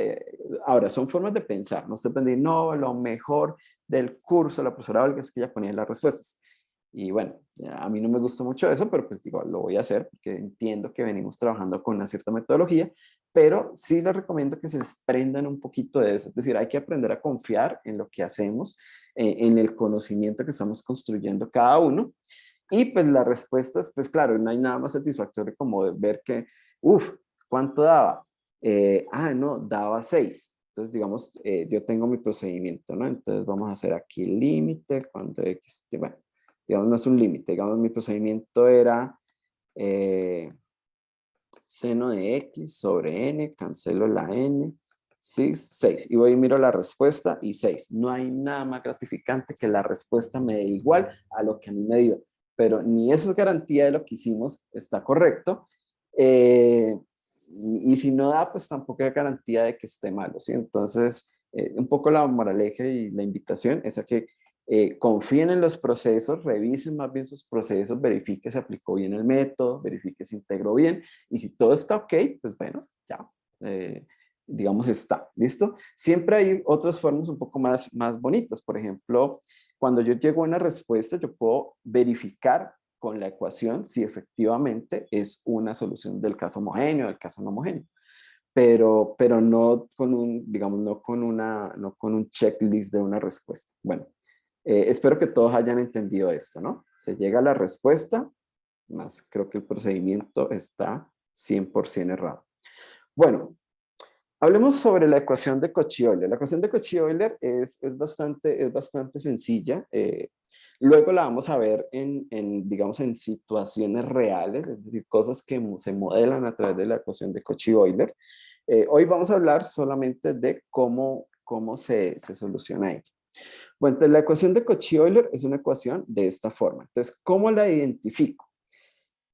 ahora son formas de pensar, no se puede no, lo mejor del curso, la profesora Olga es que ella ponía las respuestas. Y bueno, a mí no me gustó mucho eso, pero pues digo, lo voy a hacer porque entiendo que venimos trabajando con una cierta metodología, pero sí les recomiendo que se desprendan un poquito de eso. Es decir, hay que aprender a confiar en lo que hacemos, en el conocimiento que estamos construyendo cada uno. Y pues las respuestas, pues claro, no hay nada más satisfactorio como de ver que, ¿cuánto daba? No, daba 6. Entonces, digamos, yo tengo mi procedimiento, ¿no? Entonces vamos a hacer aquí límite cuando X, bueno, digamos, no es un límite, digamos, mi procedimiento era seno de X sobre N, cancelo la N, 6. Y voy y miro la respuesta y 6. No hay nada más gratificante que la respuesta me dé igual a lo que a mí me dio. Pero ni eso es garantía de lo que hicimos está correcto. Y si no da, pues tampoco hay garantía de que esté malo, ¿sí? Entonces, un poco la moraleja y la invitación es a que confíen en los procesos, revisen más bien sus procesos, verifique si aplicó bien el método, verifique si integró bien, y si todo está ok, pues bueno, ya, digamos está, ¿listo? Siempre hay otras formas un poco más bonitas. Por ejemplo, cuando yo llego a una respuesta, yo puedo verificar con la ecuación si efectivamente es una solución del caso homogéneo o del caso no homogéneo. Pero no con un, digamos, no con un checklist de una respuesta. Bueno, espero que todos hayan entendido esto, ¿no? Se llega a la respuesta, más creo que el procedimiento está 100% errado. Bueno, hablemos sobre la ecuación de Cauchy-Euler. La ecuación de Cauchy-Euler es bastante sencilla. Luego la vamos a ver digamos, en situaciones reales, es decir, cosas que se modelan a través de la ecuación de Cauchy-Euler. Hoy vamos a hablar solamente de cómo se soluciona ella. Bueno, entonces la ecuación de Cauchy-Euler es una ecuación de esta forma. Entonces, ¿cómo la identifico?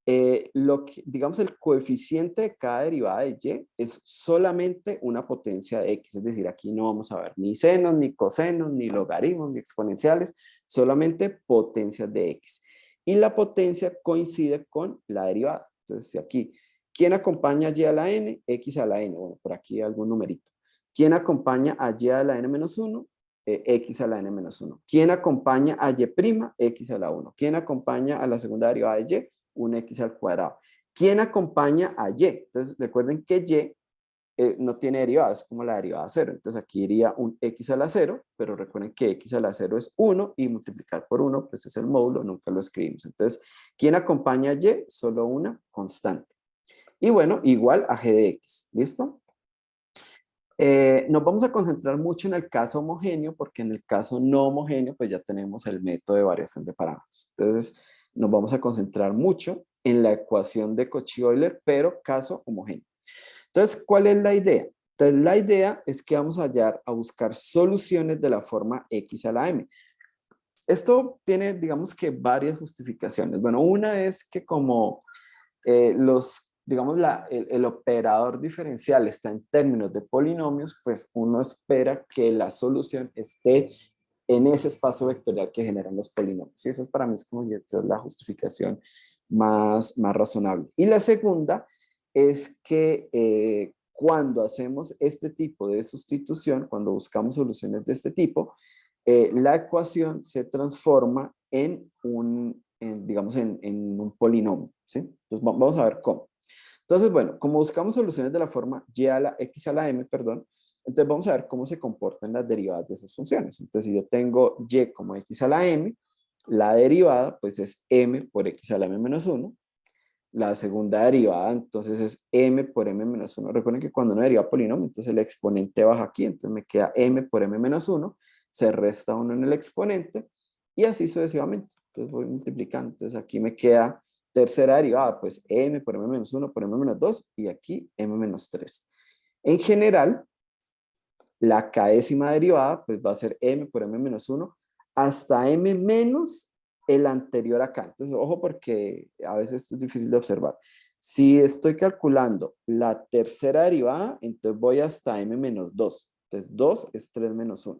Digamos, el coeficiente de cada derivada de y es solamente una potencia de x, es decir, aquí no vamos a ver ni senos, ni cosenos, ni logaritmos, ni exponenciales, solamente potencias de x. Y la potencia coincide con la derivada. Entonces, aquí, ¿quién acompaña a y a la n? X a la n. Bueno, por aquí algún numerito. ¿Quién acompaña a y a la n menos 1? X a la n menos 1. ¿Quién acompaña a y'? X a la 1. ¿Quién acompaña a la segunda derivada de y? Un x al cuadrado. ¿Quién acompaña a y? Entonces, recuerden que y no tiene derivada, es como la derivada 0. Entonces, aquí iría un x a la 0, pero recuerden que x a la 0 es 1 y multiplicar por 1, pues es el módulo, nunca lo escribimos. Entonces, ¿quién acompaña a y? Solo una constante. Y bueno, igual a g de x, ¿listo? Nos vamos a concentrar mucho en el caso homogéneo, porque en el caso no homogéneo, pues ya tenemos el método de variación de parámetros. Entonces, nos vamos a concentrar mucho en la ecuación de Cauchy-Euler, pero caso homogéneo. Entonces, ¿cuál es la idea? Entonces, la idea es que vamos a buscar soluciones de la forma x a la m. Esto tiene, digamos que, varias justificaciones. Bueno, una es que como digamos, el operador diferencial está en términos de polinomios, pues uno espera que la solución esté en ese espacio vectorial que generan los polinomios. Y eso para mí es como la justificación más razonable. Y la segunda es que cuando hacemos este tipo de sustitución, cuando buscamos soluciones de este tipo, la ecuación se transforma digamos, en un polinomio, ¿sí? Entonces vamos a ver cómo. Entonces, bueno, como buscamos soluciones de la forma x a la m, perdón, entonces vamos a ver cómo se comportan las derivadas de esas funciones. Entonces, si yo tengo y como x a la m, la derivada pues es m por x a la m menos 1. La segunda derivada entonces es m por m menos 1. Recuerden que cuando uno deriva polinomio, entonces el exponente baja aquí, entonces me queda m por m menos 1, se resta 1 en el exponente y así sucesivamente. Entonces voy multiplicando. Entonces aquí me queda tercera derivada, pues m por m menos 1 por m menos 2 y aquí m menos 3. En general, la k'ésima derivada pues va a ser m por m menos 1 hasta m menos el anterior acá. Entonces, ojo porque a veces esto es difícil de observar. Si estoy calculando la tercera derivada, entonces voy hasta m menos 2. Entonces, 2 es 3 menos 1.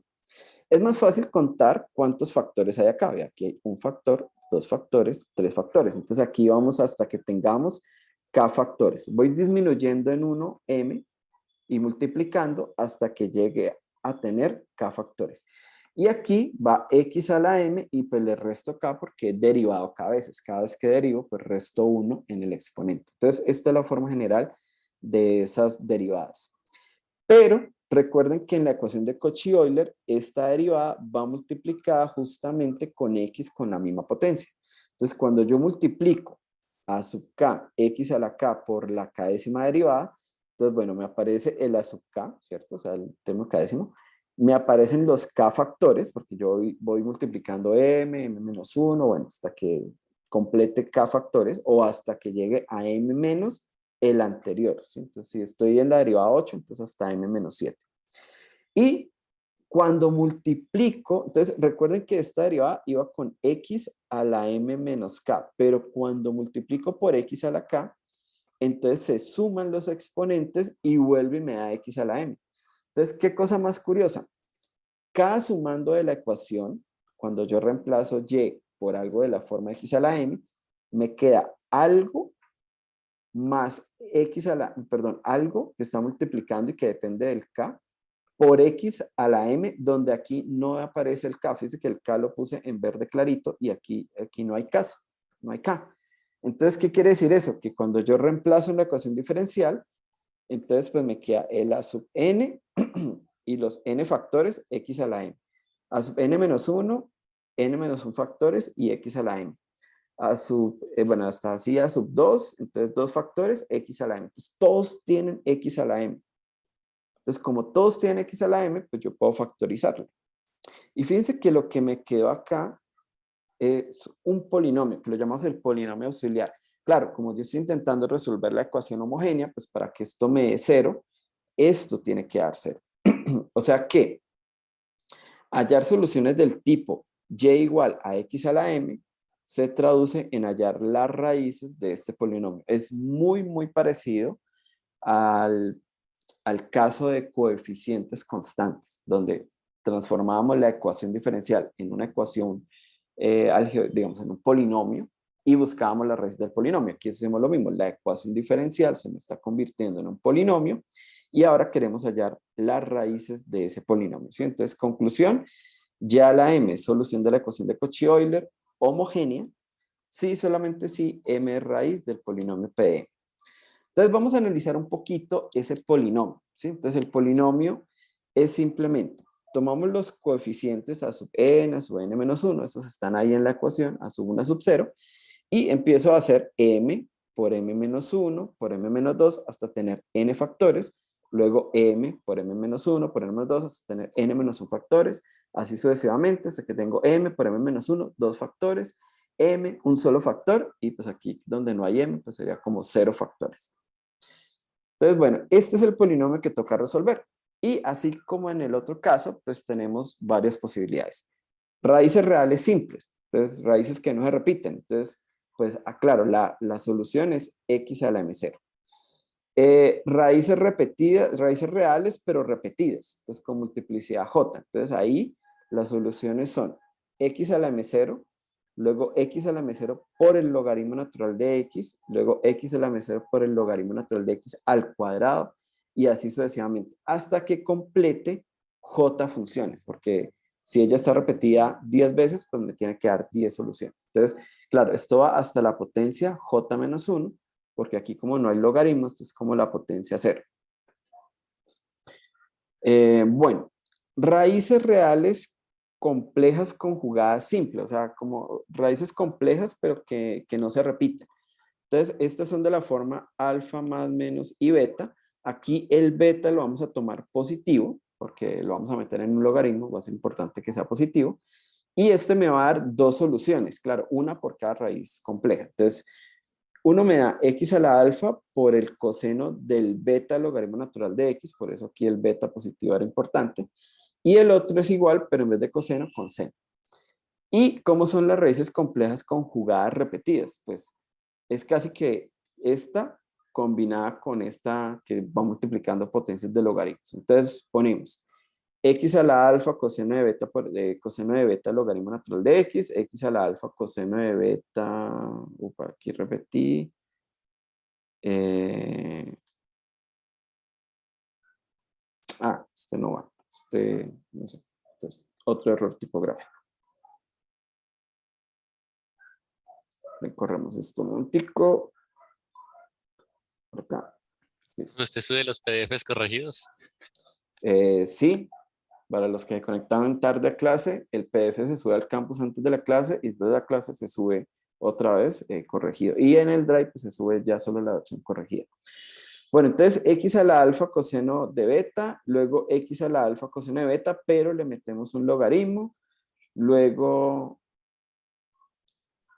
Es más fácil contar cuántos factores hay acá. Aquí hay un factor, dos factores, tres factores. Entonces, aquí vamos hasta que tengamos k factores. Voy disminuyendo en 1 m y multiplicando hasta que llegue a tener k factores. Y aquí va x a la m y pues le resto k porque he derivado k veces. Cada vez que derivo, pues resto 1 en el exponente. Entonces, esta es la forma general de esas derivadas. Pero recuerden que en la ecuación de Cauchy-Euler, esta derivada va multiplicada justamente con x con la misma potencia. Entonces, cuando yo multiplico a sub k, x a la k por la k décima derivada, entonces, bueno, me aparece el a sub k, ¿cierto? O sea, el término k décimo. Me aparecen los k factores, porque yo voy multiplicando m menos 1, bueno, hasta que complete k factores, o hasta que llegue a m menos el anterior, ¿sí? Entonces, si estoy en la derivada 8, entonces hasta m menos 7. Y cuando multiplico, entonces recuerden que esta derivada iba con x a la m menos k, pero cuando multiplico por x a la k, entonces se suman los exponentes y vuelve y me da x a la m. Entonces, ¿qué cosa más curiosa? K sumando de la ecuación, cuando yo reemplazo y por algo de la forma x a la m, me queda algo más x a la, perdón, algo que está multiplicando y que depende del k, por x a la m, donde aquí no aparece el k. Fíjense que el k lo puse en verde clarito y aquí no hay k, no hay k. Entonces, ¿qué quiere decir eso? Que cuando yo reemplazo en la ecuación diferencial, entonces pues me queda el a sub n y los n factores x a la m. A sub n menos 1, n menos 1 factores y x a la m. A sub, bueno, hasta así a sub 2, entonces 2 factores, x a la m. Entonces todos tienen x a la m. Entonces, como todos tienen x a la m, pues yo puedo factorizarlo. Y fíjense que lo que me quedó acá es un polinomio, que lo llamamos el polinomio auxiliar. Claro, como yo estoy intentando resolver la ecuación homogénea, pues para que esto me dé 0, esto tiene que dar 0. O sea que hallar soluciones del tipo y igual a x a la m se traduce en hallar las raíces de este polinomio. Es muy, muy parecido al caso de coeficientes constantes, donde transformábamos la ecuación diferencial en una ecuación, digamos, en un polinomio, y buscábamos la raíz del polinomio. Aquí hacemos lo mismo, la ecuación diferencial se me está convirtiendo en un polinomio, y ahora queremos hallar las raíces de ese polinomio, ¿sí? Entonces, conclusión, ya la m es solución de la ecuación de Cauchy-Euler homogénea, sí, solamente si m es raíz del polinomio Pm. Entonces vamos a analizar un poquito ese polinomio, ¿sí? Entonces el polinomio es simplemente, tomamos los coeficientes a sub n menos 1, esos están ahí en la ecuación, a sub 1, a sub 0, y empiezo a hacer m por m menos 1, por m menos 2, hasta tener n factores, luego m por m menos 1, por m menos 2, hasta tener n menos 1 factores, así sucesivamente, hasta que tengo m por m menos 1, 2 factores, m, un solo factor, y pues aquí donde no hay m, pues sería como 0 factores. Entonces, bueno, este es el polinomio que toca resolver. Y así como en el otro caso, pues tenemos varias posibilidades. Raíces reales simples, entonces raíces que no se repiten. Entonces, pues aclaro, la solución es x a la m0. Raíces repetidas, raíces reales pero repetidas, entonces con multiplicidad j. Entonces ahí las soluciones son x a la m0, luego x a la m0 por el logaritmo natural de x, luego x a la m0 por el logaritmo natural de x al cuadrado, y así sucesivamente, hasta que complete j funciones, porque si ella está repetida 10 veces, pues me tiene que dar 10 soluciones. Entonces, claro, esto va hasta la potencia j menos 1, porque aquí como no hay logaritmos, esto es como la potencia 0. Bueno, raíces reales complejas conjugadas simples, o sea, como raíces complejas pero que no se repiten. Entonces, estas son de la forma alfa más menos y beta. Aquí el beta lo vamos a tomar positivo, porque lo vamos a meter en un logaritmo, va a ser importante que sea positivo. Y este me va a dar dos soluciones, claro, una por cada raíz compleja. Entonces, uno me da x a la alfa por el coseno del beta logaritmo natural de x, por eso aquí el beta positivo era importante. Y el otro es igual, pero en vez de coseno, con seno. ¿Y cómo son las raíces complejas conjugadas repetidas? Pues es casi que esta combinada con esta que va multiplicando potencias de logaritmos. Entonces ponemos x a la alfa coseno de beta coseno de beta logaritmo natural de x a la alfa coseno de beta, aquí repetí, este no va, no sé, entonces otro error tipográfico. Recorremos esto un momentico, por acá. Listo. ¿Usted sube los PDFs corregidos? Sí, para los que conectaron tarde a clase, el PDF se sube al campus antes de la clase y después de la clase se sube otra vez corregido. Y en el Drive pues, se sube ya solo la versión corregida. Bueno, entonces x a la alfa coseno de beta, luego x a la alfa coseno de beta, pero le metemos un logaritmo, luego...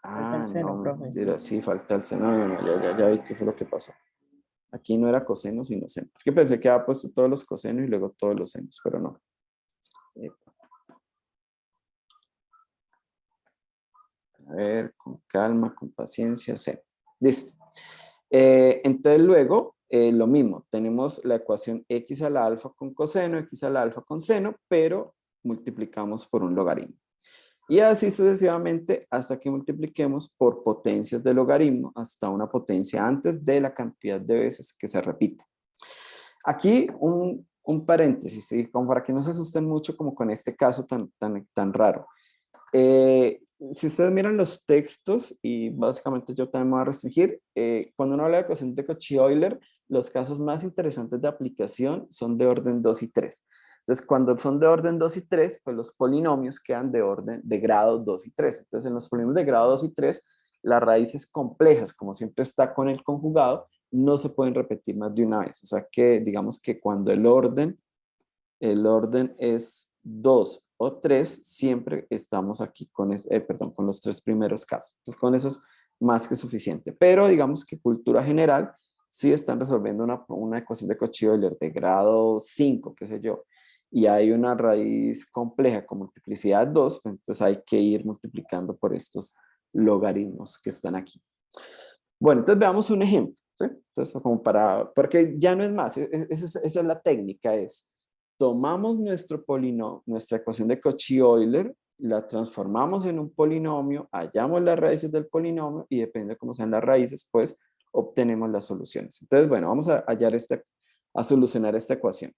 Falta el seno, no, profe. mentira, sí, falta el seno. No, ya vi qué fue lo que pasó. Aquí no era coseno, sino seno. Es que pensé que había puesto todos los cosenos y luego todos los senos, pero no. A ver, con calma, con paciencia, seno. Listo. Entonces luego, lo mismo. Tenemos la ecuación x a la alfa con coseno, x a la alfa con seno, pero multiplicamos por un logaritmo. Y así sucesivamente hasta que multipliquemos por potencias de logaritmo hasta una potencia antes de la cantidad de veces que se repite. Aquí un paréntesis, ¿sí? Como para que no se asusten mucho como con este caso tan raro. Si ustedes miran los textos, y básicamente yo también me voy a restringir, cuando uno habla de ecuación de Cauchy-Euler, los casos más interesantes de aplicación son de orden 2 y 3. Entonces, cuando son de orden 2 y 3, pues los polinomios quedan de grado 2 y 3. Entonces, en los polinomios de grado 2 y 3, las raíces complejas, como siempre está con el conjugado, no se pueden repetir más de una vez. O sea que, digamos que cuando el orden es 2 o 3, siempre estamos aquí con los tres primeros casos. Entonces, con eso es más que suficiente. Pero digamos que cultura general, sí están resolviendo una ecuación de Cauchy-Euler de grado 5, qué sé yo, y hay una raíz compleja con multiplicidad 2, pues entonces hay que ir multiplicando por estos logaritmos que están aquí. Bueno, entonces veamos un ejemplo, ¿sí? Entonces, porque ya no es más, esa es la técnica, tomamos nuestra ecuación de Cauchy-Euler, la transformamos en un polinomio, hallamos las raíces del polinomio y depende de cómo sean las raíces, pues obtenemos las soluciones. Entonces, bueno, vamos a solucionar esta ecuación.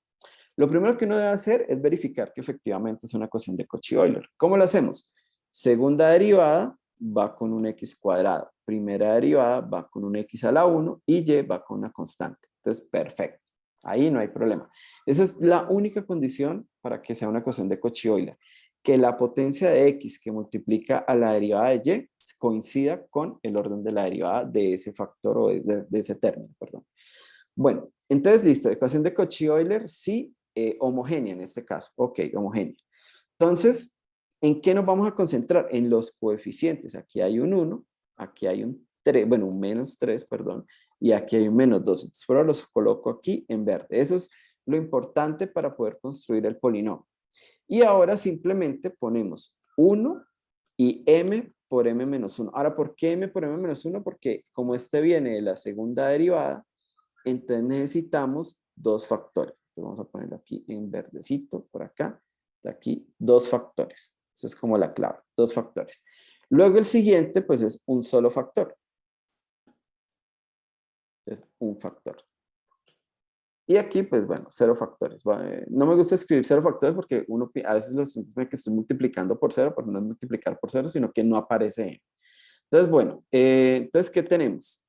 Lo primero que uno debe hacer es verificar que efectivamente es una ecuación de Cauchy-Euler. ¿Cómo lo hacemos? Segunda derivada va con un x cuadrado. Primera derivada va con un x a la 1 y y va con una constante. Entonces, perfecto. Ahí no hay problema. Esa es la única condición para que sea una ecuación de Cauchy-Euler. Que la potencia de x que multiplica a la derivada de y coincida con el orden de la derivada de ese factor o de ese término, perdón. Bueno, entonces listo. Ecuación de Cauchy-Euler, sí, homogénea en este caso. Ok, homogénea. Entonces, ¿en qué nos vamos a concentrar? En los coeficientes. Aquí hay un 1, aquí hay un 3, bueno, un menos 3, perdón, y aquí hay un menos 2. Entonces, pero los coloco aquí en verde. Eso es lo importante para poder construir el polinomio. Y ahora simplemente ponemos 1 y m por m menos 1. Ahora, ¿por qué m por m menos 1? Porque como este viene de la segunda derivada, entonces necesitamos dos factores. Entonces vamos a ponerlo aquí en verdecito, por acá. De aquí, dos factores. Esa es como la clave, dos factores. Luego el siguiente, pues es un solo factor. Es un factor. Y aquí, pues bueno, cero factores. No me gusta escribir cero factores porque a veces los estudiantes ven que estoy multiplicando por cero, pero no es multiplicar por cero, sino que no aparece m. Entonces, bueno, entonces, ¿qué tenemos?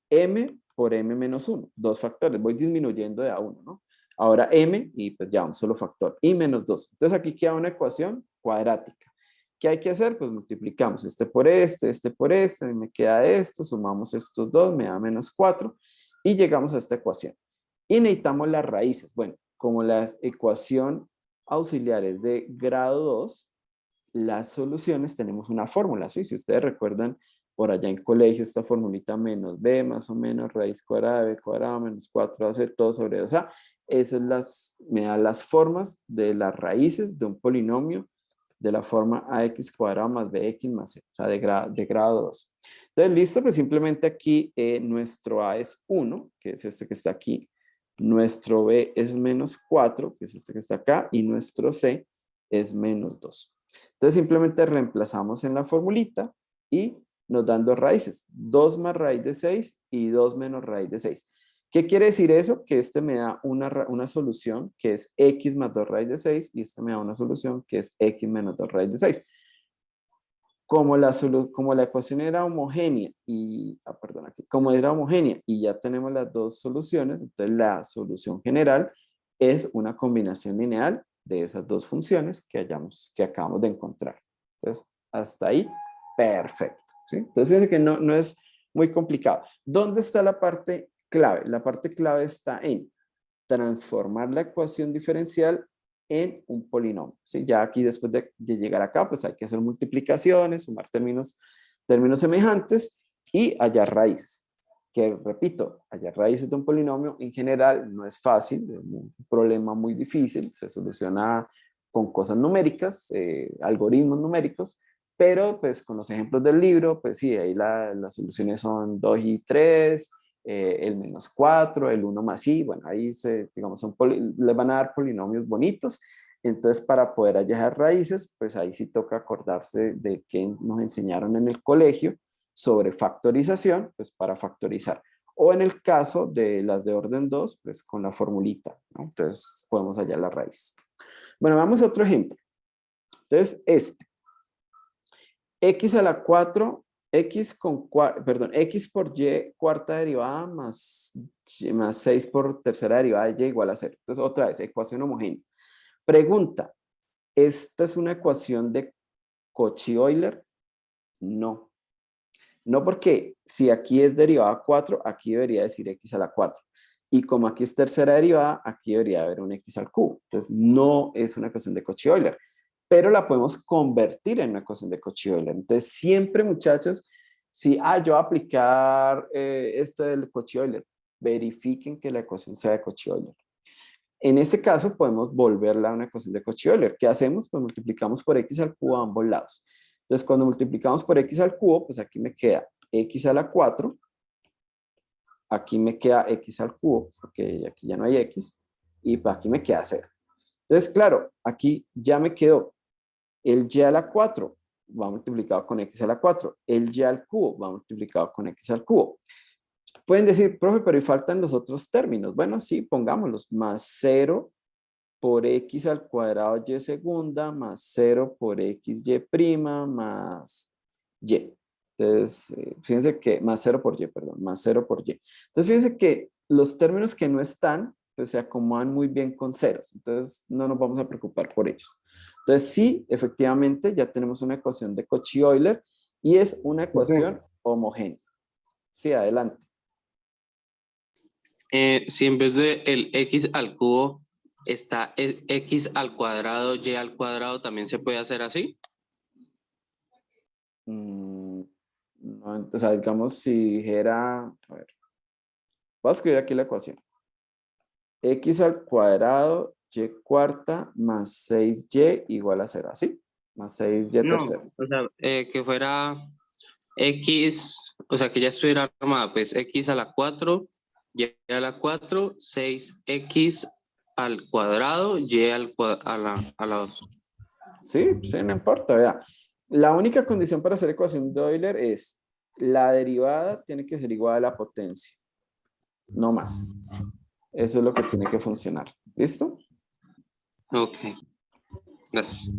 M por m menos 1, dos factores. Voy disminuyendo de a 1, ¿no? Ahora m y pues ya un solo factor. Y menos 2. Entonces aquí queda una ecuación cuadrática. ¿Qué hay que hacer? Pues multiplicamos este por este, me queda esto, sumamos estos dos, me da menos 4 y llegamos a esta ecuación. Y necesitamos las raíces. Bueno, como la ecuación auxiliar es de grado 2, las soluciones tenemos una fórmula, ¿sí? Si ustedes recuerdan por allá en colegio esta formulita menos b más o menos raíz cuadrada de b cuadrado menos 4ac todo sobre 2a, me da las formas de las raíces de un polinomio de la forma ax cuadrado más bx más c, o sea, de grado 2. Entonces, listo, pues simplemente aquí nuestro a es 1, que es este que está aquí, nuestro b es menos 4, que es este que está acá, y nuestro c es menos 2. Entonces simplemente reemplazamos en la formulita y nos dan dos raíces, 2 más raíz de 6 y 2 menos raíz de 6. ¿Qué quiere decir eso? Que este me da una solución que es x más 2 raíz de 6 y este me da una solución que es x menos 2 raíz de 6. Como la ecuación era homogénea como era homogénea y ya tenemos las dos soluciones, entonces la solución general es una combinación lineal de esas dos funciones que acabamos de encontrar. Entonces, hasta ahí, perfecto, ¿sí? Entonces, fíjense que no es muy complicado. ¿Dónde está la parte clave? La parte clave está en transformar la ecuación diferencial en un polinomio, ¿sí? Ya aquí después de llegar acá, pues hay que hacer multiplicaciones, sumar términos semejantes y hallar raíces. Que repito, hallar raíces de un polinomio en general no es fácil, es un problema muy difícil, se soluciona con cosas numéricas, algoritmos numéricos, pero pues con los ejemplos del libro, pues sí, ahí las soluciones son 2 y 3, el menos 4, el 1 más i, bueno, ahí digamos, les van a dar polinomios bonitos. Entonces, para poder hallar raíces, pues ahí sí toca acordarse de que nos enseñaron en el colegio sobre factorización, pues para factorizar. O en el caso de las de orden 2, pues con la formulita, ¿no? Entonces, podemos hallar las raíces. Bueno, vamos a otro ejemplo. Entonces, x a la 4, x por y cuarta derivada más 6 por tercera derivada de y igual a 0. Entonces, otra vez, ecuación homogénea. Pregunta, ¿esta es una ecuación de Cauchy-Euler? No. No, porque si aquí es derivada 4, aquí debería decir x a la 4. Y como aquí es tercera derivada, aquí debería haber un x al cubo. Entonces, no es una ecuación de Cauchy-Euler, pero la podemos convertir en una ecuación de Cauchy-Euler. Entonces, siempre, muchachos, si yo voy a aplicar esto del Cauchy-Euler, verifiquen que la ecuación sea de Cauchy-Euler. En este caso, podemos volverla a una ecuación de Cauchy-Euler. ¿Qué hacemos? Pues multiplicamos por x al cubo a ambos lados. Entonces, cuando multiplicamos por x al cubo, pues aquí me queda x a la 4. Aquí me queda x al cubo, porque aquí ya no hay x. Y pues aquí me queda 0. Entonces, claro, aquí ya me quedó el y a la 4 va multiplicado con x a la 4. El y al cubo va multiplicado con x al cubo. Pueden decir, profe, pero ¿y faltan los otros términos? Bueno, sí, pongámoslos. Más 0 por x al cuadrado y segunda, más 0 por xy prima, más y. Entonces, fíjense que, más 0 por y, perdón, más 0 por y. Entonces, fíjense que los términos que no están, pues se acomodan muy bien con ceros. Entonces, no nos vamos a preocupar por ellos. Entonces, sí, efectivamente, ya tenemos una ecuación de Cauchy-Euler y es una ecuación homogénea. Sí, adelante. Si en vez de el x al cubo está x al cuadrado, y al cuadrado, ¿también se puede hacer así? No, o sea, digamos, si dijera, a ver, voy a escribir aquí la ecuación. X al cuadrado, y cuarta, más 6y igual a 0, ¿así? Más 6y No, tercero. o sea, que fuera x, o sea, que ya estuviera armada, pues x a la 4, y a la 4, 6x al cuadrado, y a la 2. Sí, sí, no importa, vea. La única condición para hacer ecuación de Euler es la derivada tiene que ser igual a la potencia. No más. Eso es lo que tiene que funcionar. ¿Listo? Ok, gracias.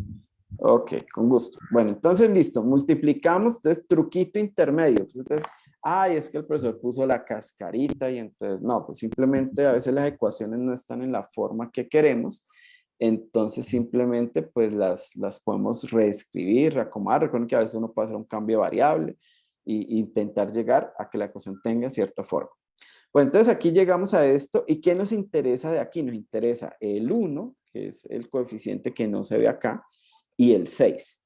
Ok, con gusto. Bueno, entonces listo. Multiplicamos. Entonces, truquito intermedio. Entonces, es que el profesor puso la cascarita y entonces, no, pues simplemente a veces las ecuaciones no están en la forma que queremos. Entonces, simplemente, pues las podemos reescribir, reacomodar. Recuerden que a veces uno puede hacer un cambio de variable e intentar llegar a que la ecuación tenga cierta forma. Bueno, entonces aquí llegamos a esto. ¿Y qué nos interesa de aquí? Nos interesa el 1, que es el coeficiente que no se ve acá, y el 6.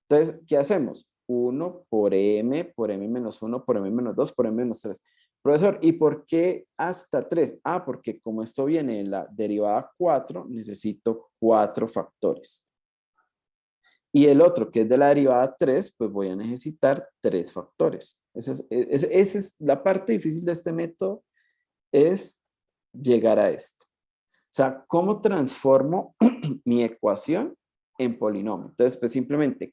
Entonces, ¿qué hacemos? 1 por m menos 1, por m menos 2, por m menos 3. Profesor, ¿y por qué hasta 3? Porque como esto viene en la derivada 4, necesito 4 factores. Y el otro, que es de la derivada 3, pues voy a necesitar 3 factores. Esa es la parte difícil de este método, es llegar a esto. O sea, ¿cómo transformo mi ecuación en polinomio? Entonces, pues simplemente,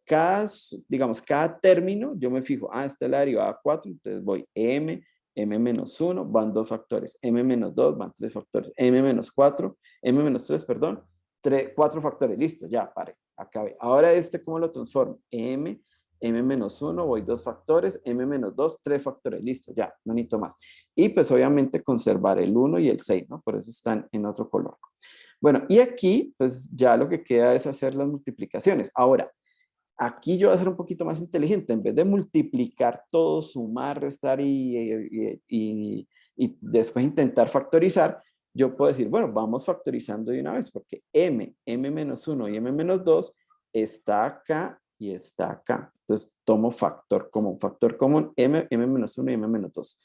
cada término, yo me fijo, esta es la derivada 4, entonces voy m menos 1, van 2 factores, m menos 2, van 3 factores, m menos 4, m menos 3, perdón, 4 factores, listo, ya, pare, acabé. Ahora ¿cómo lo transformo? m menos 1, voy 2 factores, m menos 2, 3 factores, listo, ya, no necesito más. Y pues obviamente conservar el 1 y el 6, ¿no? Por eso están en otro color. Bueno, y aquí pues ya lo que queda es hacer las multiplicaciones. Ahora, Aquí yo voy a ser un poquito más inteligente. En vez de multiplicar todo, sumar, restar y después intentar factorizar, yo puedo decir, bueno, vamos factorizando de una vez, porque m menos 1 y m menos 2 está acá y está acá. Entonces tomo factor común, m menos 1 y m menos 2.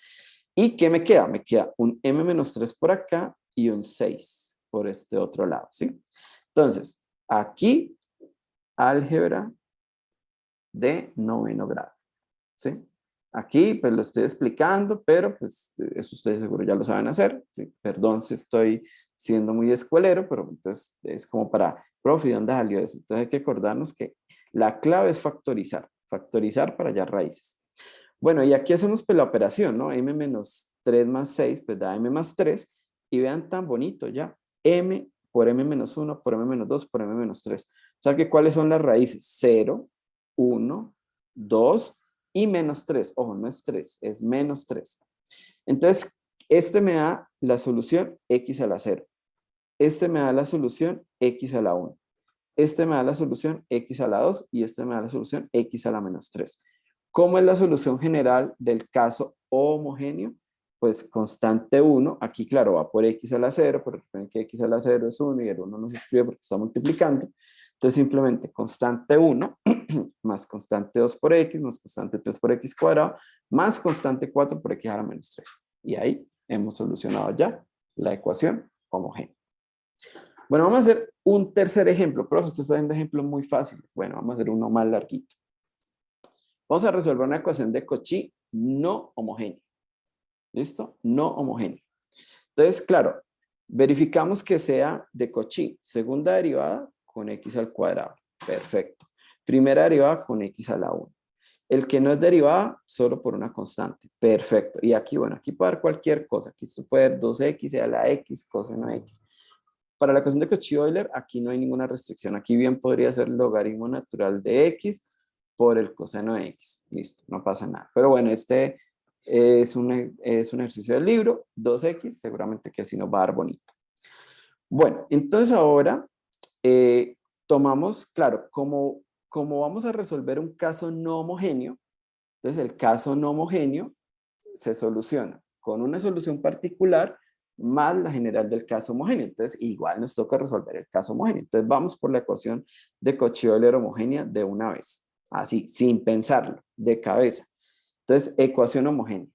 ¿Y qué me queda? Me queda un m menos 3 por acá y un 6 por este otro lado, ¿sí? Entonces, aquí, álgebra de noveno grado, ¿sí? Aquí pues lo estoy explicando, pero pues eso ustedes seguro ya lo saben hacer, ¿sí? Perdón si estoy siendo muy escuelero, pero entonces es como para, profe, ¿de dónde salió eso? Entonces hay que acordarnos que la clave es factorizar para hallar raíces. Bueno, y aquí hacemos pues la operación, ¿no? M menos 3 más 6, pues da M más 3, y vean tan bonito ya, M por M menos 1, por M menos 2, por M menos 3. O sea que ¿cuáles son las raíces? 0, 1, 2 y menos 3. Ojo, no es 3, es menos 3. Entonces, este me da la solución x a la 0. Este me da la solución x a la 1. Este me da la solución x a la 2 y este me da la solución x a la menos 3. ¿Cómo es la solución general del caso homogéneo? Pues constante 1, aquí claro va por x a la 0, pero recuerden que x a la 0 es 1 y el 1 no se escribe porque está multiplicando. Entonces simplemente constante 1 más constante 2 por x más constante 3 por x cuadrado más constante 4 por x a la menos 3. Y ahí hemos solucionado ya la ecuación homogénea. Bueno, vamos a hacer un tercer ejemplo. Pero usted está viendo ejemplos muy fáciles. Bueno, vamos a hacer uno más larguito. Vamos a resolver una ecuación de Cauchy no homogénea. ¿Listo? No homogénea. Entonces, claro, verificamos que sea de Cauchy. Segunda derivada con x al cuadrado. Perfecto. Primera derivada con x a la 1. El que no es derivada, solo por una constante. Perfecto. Y aquí, bueno, aquí puede dar cualquier cosa. Aquí se puede dar 2x a la x, coseno x. Para la ecuación de Cauchy-Euler, aquí no hay ninguna restricción. Aquí bien podría ser logaritmo natural de x por el coseno de x. Listo, no pasa nada. Pero bueno, este es un ejercicio del libro, 2x, seguramente que así nos va a dar bonito. Bueno, entonces ahora tomamos, claro, como vamos a resolver un caso no homogéneo, entonces el caso no homogéneo se soluciona con una solución particular más la general del caso homogéneo. Entonces, igual nos toca resolver el caso homogéneo. Entonces, vamos por la ecuación de Cauchy-Euler homogénea de una vez. Así, sin pensarlo, de cabeza. Entonces, ecuación homogénea.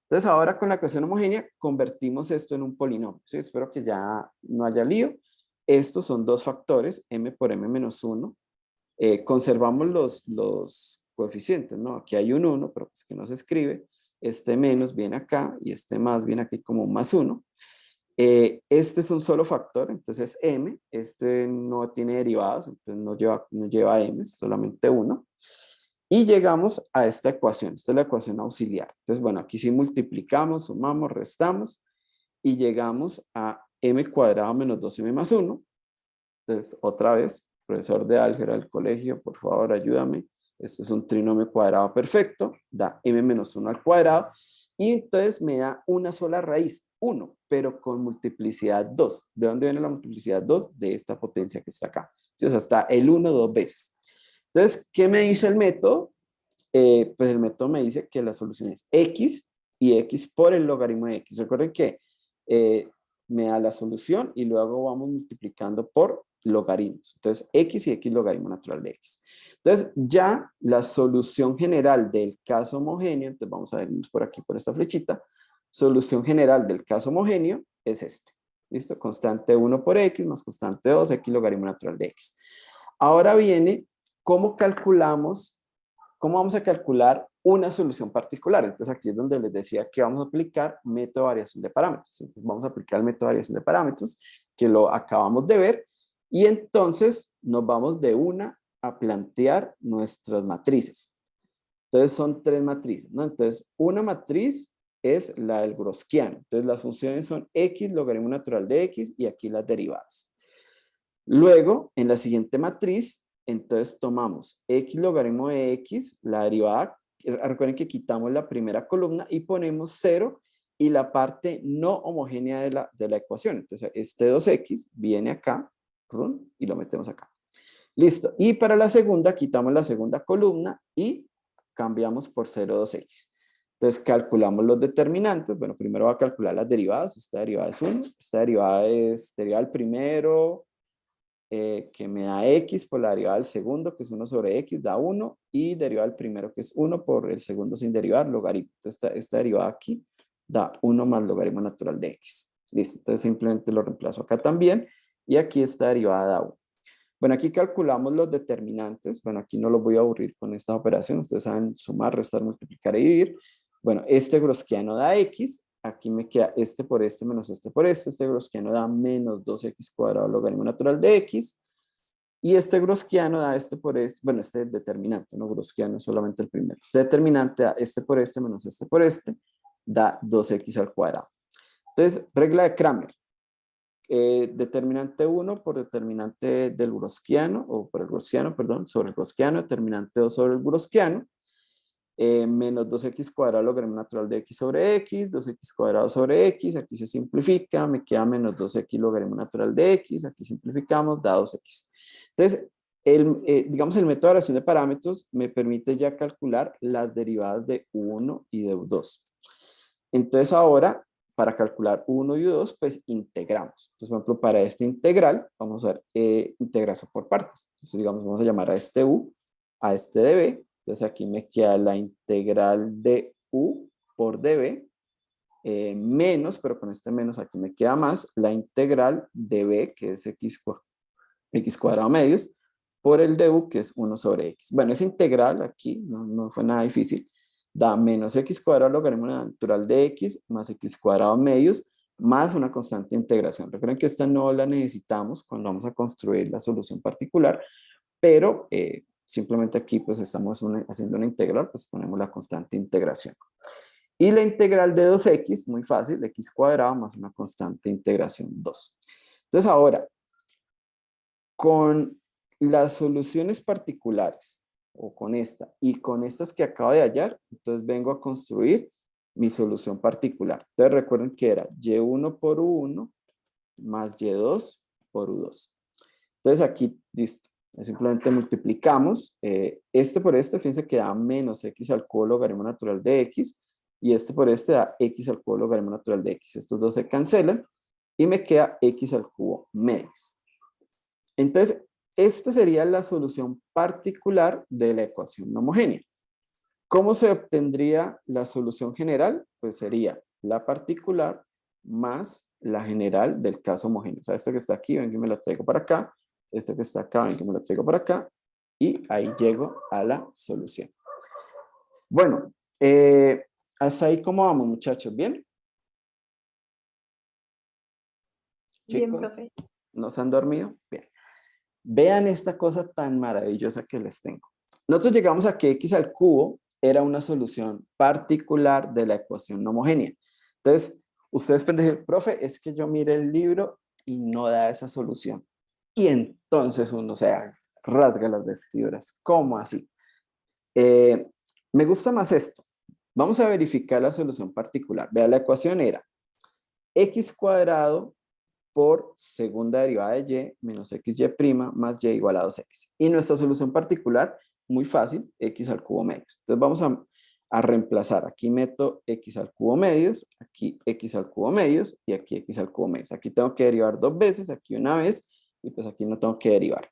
Entonces, ahora con la ecuación homogénea, convertimos esto en un polinomio. ¿Sí? Espero que ya no haya lío. Estos son dos factores, m por m menos 1. Conservamos los coeficientes, ¿no? Aquí hay un 1, pero pues que no se escribe. Este menos viene acá y este más viene aquí como un más 1. Este es un solo factor, entonces m. Este no tiene derivadas, entonces no lleva m, es solamente 1. Y llegamos a esta ecuación. Esta es la ecuación auxiliar. Entonces, bueno, aquí sí multiplicamos, sumamos, restamos y llegamos a m cuadrado menos 2m más 1. Entonces, otra vez, profesor de álgebra del colegio, por favor, ayúdame. Esto es un trinomio cuadrado perfecto, da m menos 1 al cuadrado, y entonces me da una sola raíz, 1, pero con multiplicidad 2. ¿De dónde viene la multiplicidad 2? De esta potencia que está acá. ¿Sí? O sea, está el 1 dos veces. Entonces, ¿qué me dice el método? Pues el método me dice que la solución es x y x por el logaritmo de x. Recuerden que me da la solución y luego vamos multiplicando por logaritmos. Entonces, x y x logaritmo natural de x. Entonces, ya la solución general del caso homogéneo, entonces vamos a vernos por aquí por esta flechita, solución general del caso homogéneo es este. ¿Listo? Constante 1 por x más constante 2, x logaritmo natural de x. Ahora viene, ¿cómo vamos a calcular una solución particular? Entonces aquí es donde les decía que vamos a aplicar método de variación de parámetros. Entonces vamos a aplicar el método de variación de parámetros, que lo acabamos de ver, y entonces nos vamos de una a plantear nuestras matrices. Entonces son tres matrices, ¿no? Entonces una matriz es la del Gaussiano. Entonces las funciones son x logaritmo natural de x y aquí las derivadas. Luego, en la siguiente matriz, entonces tomamos x logaritmo de x, la derivada, recuerden que quitamos la primera columna y ponemos 0 y la parte no homogénea de la ecuación. Entonces, este 2x viene acá y lo metemos acá. Listo. Y para la segunda, quitamos la segunda columna y cambiamos por 0,2x. Entonces calculamos los determinantes. Bueno, primero va a calcular las derivadas. Esta derivada es 1. Esta derivada es derivada del primero, que me da x por la derivada del segundo, que es 1 sobre x, da 1. Y derivada del primero, que es 1 por el segundo sin derivar, logaritmo. Entonces esta derivada aquí da 1 más logaritmo natural de x. Listo. Entonces simplemente lo reemplazo acá también. Y aquí esta derivada da 1. Bueno, aquí calculamos los determinantes. Bueno, aquí no los voy a aburrir con estas operaciones. Ustedes saben sumar, restar, multiplicar y dividir. Bueno, este grosquiano da x. Aquí me queda este por este menos este por este. Este grosquiano da menos 2x cuadrado logaritmo natural de x. Y este grosquiano da este por este. Bueno, este determinante, no grosquiano, es solamente el primero. Este determinante da este por este menos este por este. Da 2x al cuadrado. Entonces, regla de Kramer. Determinante 1 por determinante del grosquiano, o por el grosquiano, perdón, sobre el grosquiano, determinante 2 sobre el grosquiano, menos 2x cuadrado logaritmo natural de x sobre x, 2x cuadrado sobre x, aquí se simplifica, me queda menos 2x logaritmo natural de x, aquí simplificamos, da 2x. Entonces, digamos, el método de relación de parámetros me permite ya calcular las derivadas de u1 y de u2. Entonces ahora, para calcular u1 y u2, pues integramos. Entonces, por ejemplo, para este integral, vamos a ver integración por partes. Entonces, digamos, vamos a llamar a este u, a este db. Entonces, aquí me queda la integral de u por db, menos, pero con este menos aquí me queda más, la integral de b, que es x cuadrado medios, por el de u, que es 1 sobre x. Bueno, esa integral aquí no fue nada difícil. Da menos x cuadrado logaritmo natural de x más x cuadrado medios más una constante de integración. Recuerden que esta no la necesitamos cuando vamos a construir la solución particular, pero simplemente aquí pues estamos haciendo una integral, pues ponemos la constante de integración. Y la integral de 2x, muy fácil, x cuadrado más una constante de integración 2. Entonces ahora, con las soluciones particulares, o con esta, y con estas que acabo de hallar, entonces vengo a construir mi solución particular. Entonces recuerden que era y1 por u1 más y2 por u2. Entonces aquí, listo. Simplemente multiplicamos este por este, fíjense que da menos x al cubo logaritmo natural de x, y este por este da x al cubo logaritmo natural de x. Estos dos se cancelan, y me queda x al cubo medios. Entonces, esta sería la solución particular de la ecuación no homogénea. ¿Cómo se obtendría la solución general? Pues sería la particular más la general del caso homogéneo. O sea, este que está aquí, ven que me lo traigo para acá. Este que está acá, ven que me lo traigo para acá. Y ahí llego a la solución. Bueno, hasta ahí, ¿cómo vamos, muchachos? ¿Bien? Bien, Chicos, profe. ¿nos han dormido? Bien. Vean esta cosa tan maravillosa que les tengo. Nosotros llegamos a que x al cubo era una solución particular de la ecuación no homogénea. Entonces, ustedes pueden decir, profe, es que yo miré el libro y no da esa solución. Y entonces uno se rasga las vestiduras. ¿Cómo así? Me gusta más esto. Vamos a verificar la solución particular. Vean, la ecuación era x cuadrado por segunda derivada de y menos xy' más y igual a 2x. Y nuestra solución particular, muy fácil, x al cubo medios. Entonces vamos a reemplazar. Aquí meto x al cubo medios, aquí x al cubo medios y aquí x al cubo medios. Aquí tengo que derivar 2 veces, aquí una vez y pues aquí no tengo que derivar.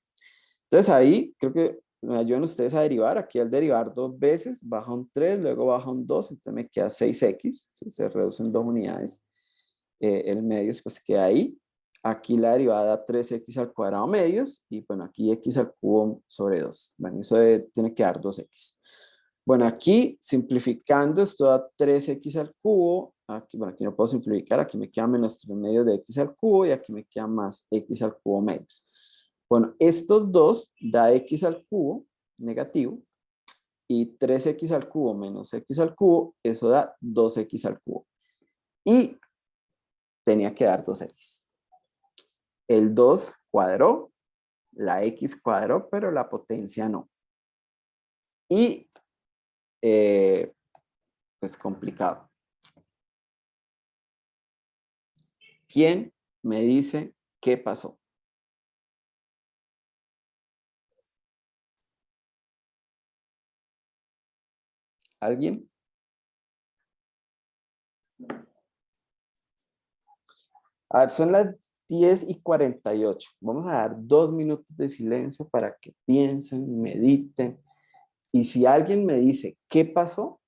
Entonces ahí creo que me ayudan ustedes a derivar. Aquí al derivar 2 veces baja un 3, luego baja un 2, entonces me queda 6x. Si se reducen 2 unidades, el medios pues queda ahí. Aquí la derivada 3x al cuadrado medios y bueno, aquí x al cubo sobre 2. Bueno, eso tiene que dar 2x. Bueno, aquí simplificando esto da 3x al cubo. Aquí, bueno, aquí no puedo simplificar, aquí me queda menos 3 medios de x al cubo y aquí me queda más x al cubo medios. Bueno, estos dos da x al cubo negativo y 3x al cubo menos x al cubo, eso da 2x al cubo. Y tenía que dar 2x. El 2 cuadró, la x cuadró, pero la potencia no. Y pues complicado. ¿Quién me dice qué pasó? ¿Alguien? A ver, son las 10:48. Vamos a dar 2 minutos de silencio para que piensen, mediten. Y si alguien me dice qué pasó,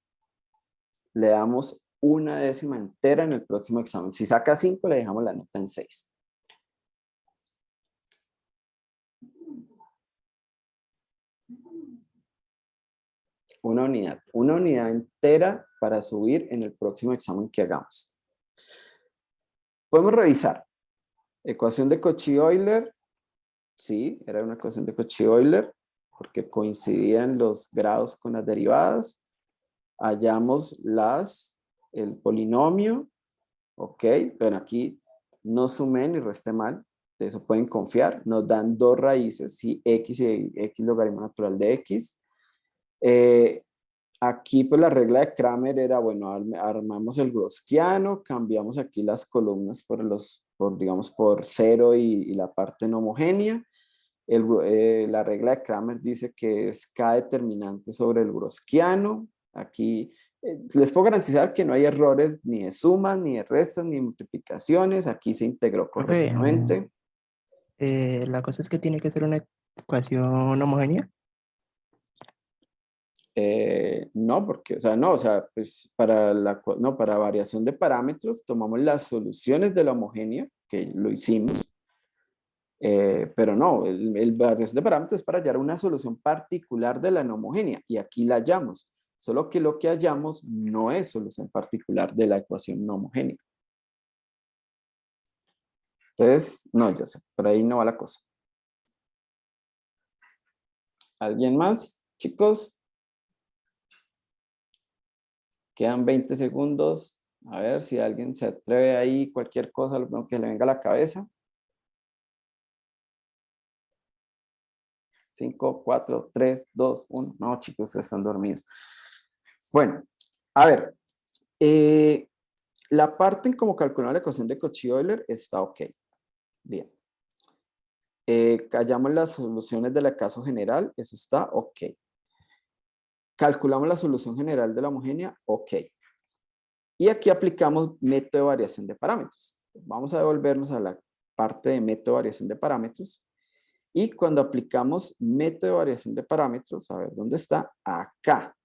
le damos una décima entera en el próximo examen. Si saca 5, le dejamos la nota en 6. Una unidad entera para subir en el próximo examen que hagamos. Podemos revisar. Ecuación de Cauchy-Euler. Sí, era una ecuación de Cauchy-Euler porque coincidían los grados con las derivadas. Hallamos el polinomio. Ok, pero aquí no sumé ni resté mal. De eso pueden confiar. Nos dan 2 raíces, si x y x logaritmo natural de x. Aquí pues la regla de Kramer era, bueno, armamos el Gaussiano, cambiamos aquí las columnas digamos, por 0 y la parte no homogénea. La regla de Kramer dice que es K determinante sobre el Gaussiano. Aquí les puedo garantizar que no hay errores ni de sumas, ni de restas, ni de multiplicaciones. Aquí se integró Profe, correctamente. la cosa es que tiene que ser una ecuación homogénea. No, porque, pues para variación de parámetros tomamos las soluciones de la homogénea, que lo hicimos, pero no, el variación de parámetros es para hallar una solución particular de la no homogénea, y aquí la hallamos, solo que lo que hallamos no es solución particular de la ecuación no homogénea. Entonces, no, ya sé, por ahí no va la cosa. ¿Alguien más, chicos? Quedan 20 segundos. A ver si alguien se atreve ahí, cualquier cosa, lo que le venga a la cabeza. 5, 4, 3, 2, 1. No, chicos, ustedes están dormidos. Bueno, a ver. La parte en cómo calcular la ecuación de Cauchy-Euler está ok. Bien. Hallamos las soluciones del caso general. Eso está ok. Calculamos la solución general de la homogénea. Ok. Y aquí aplicamos método de variación de parámetros. Vamos a devolvernos a la parte de método de variación de parámetros. Y cuando aplicamos método de variación de parámetros, a ver dónde está, acá.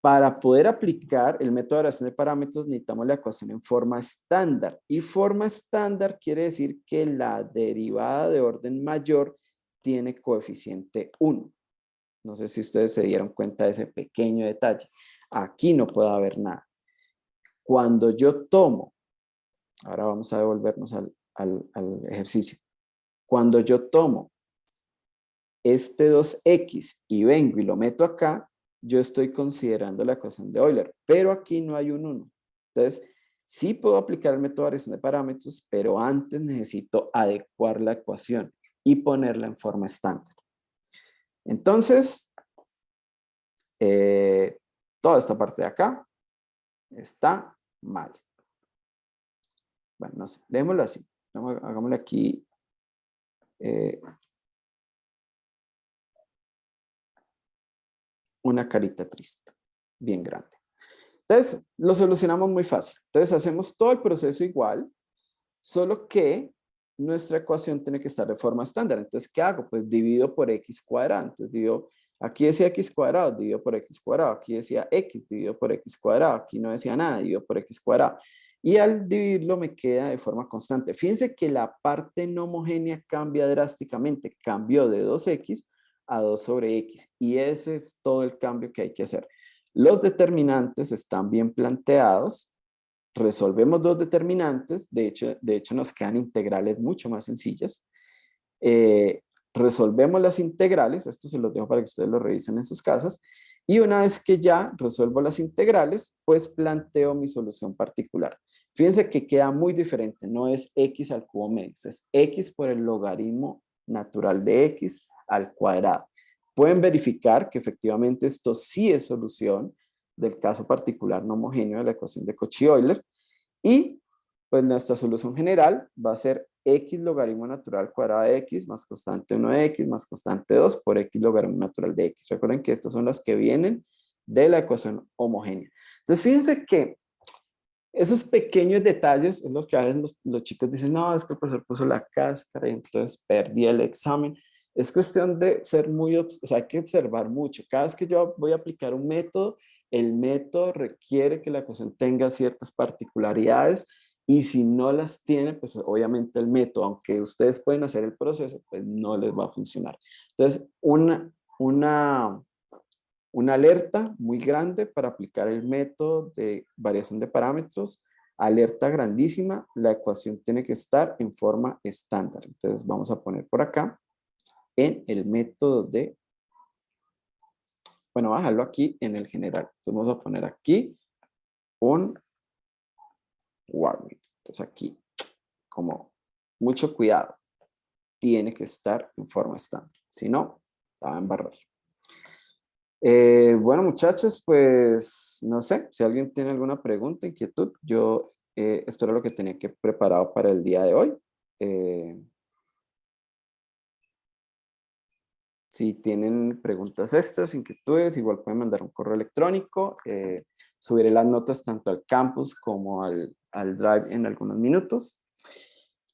Para poder aplicar el método de variación de parámetros necesitamos la ecuación en forma estándar. Y forma estándar quiere decir que la derivada de orden mayor tiene coeficiente 1. No sé si ustedes se dieron cuenta de ese pequeño detalle. Aquí no puede haber nada. Cuando yo tomo, ahora vamos a devolvernos al ejercicio. Cuando yo tomo este 2x y vengo y lo meto acá, yo estoy considerando la ecuación de Euler, pero aquí no hay un 1. Entonces, sí puedo aplicar el método de variación de parámetros, pero antes necesito adecuar la ecuación y ponerla en forma estándar. Entonces, toda esta parte de acá está mal. Bueno, no sé, démoslo así. Hagámoslo aquí. Una carita triste, bien grande. Entonces, lo solucionamos muy fácil. Entonces, hacemos todo el proceso igual, solo que nuestra ecuación tiene que estar de forma estándar. Entonces, ¿qué hago? Pues divido por x cuadrado. Entonces, aquí decía x cuadrado, divido por x cuadrado. Aquí decía x, divido por x cuadrado. Aquí no decía nada, divido por x cuadrado. Y al dividirlo me queda de forma constante. Fíjense que la parte no homogénea cambia drásticamente. Cambió de 2x a 2 sobre x. Y ese es todo el cambio que hay que hacer. Los determinantes están bien planteados. Resolvemos 2 determinantes. De hecho nos quedan integrales mucho más sencillas. Resolvemos las integrales. Esto se los dejo para que ustedes lo revisen en sus casas. Y una vez que ya resuelvo las integrales, pues planteo mi solución particular. Fíjense que queda muy diferente. No es x al cubo medio. Es x por el logaritmo natural de x al cuadrado. Pueden verificar que efectivamente esto sí es solución del caso particular no homogéneo de la ecuación de Cauchy-Euler. Y pues nuestra solución general va a ser x logaritmo natural cuadrado de x más constante 1 de x más constante 2 por x logaritmo natural de x. Recuerden que estas son las que vienen de la ecuación homogénea. Entonces, fíjense que esos pequeños detalles es lo que a veces los chicos dicen, no, es que el profesor puso la cáscara y entonces perdí el examen. Es cuestión de ser muy, o sea, hay que observar mucho. Cada vez que yo voy a aplicar un método, el método requiere que la ecuación tenga ciertas particularidades y si no las tiene, pues obviamente el método, aunque ustedes pueden hacer el proceso, pues no les va a funcionar. Entonces, una alerta muy grande para aplicar el método de variación de parámetros, alerta grandísima, la ecuación tiene que estar en forma estándar. Entonces vamos a poner por acá en el método de, bueno, bajarlo aquí en el general. Entonces vamos a poner aquí un warning. Entonces aquí, como mucho cuidado, tiene que estar en forma estándar. Si no, la va a embarrar. Bueno, muchachos, pues no sé, si alguien tiene alguna pregunta, inquietud, yo esto era lo que tenía que preparado para el día de hoy. Si tienen preguntas extras, inquietudes, igual pueden mandar un correo electrónico. Subiré las notas tanto al campus como al Drive en algunos minutos.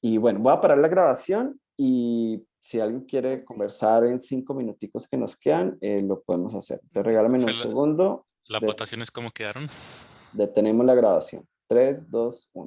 Y bueno, voy a parar la grabación y si alguien quiere conversar en 5 minuticos que nos quedan, lo podemos hacer. Entonces, regálame un segundo. ¿Las votaciones cómo quedaron? Detenemos la grabación. 3, 2, 1.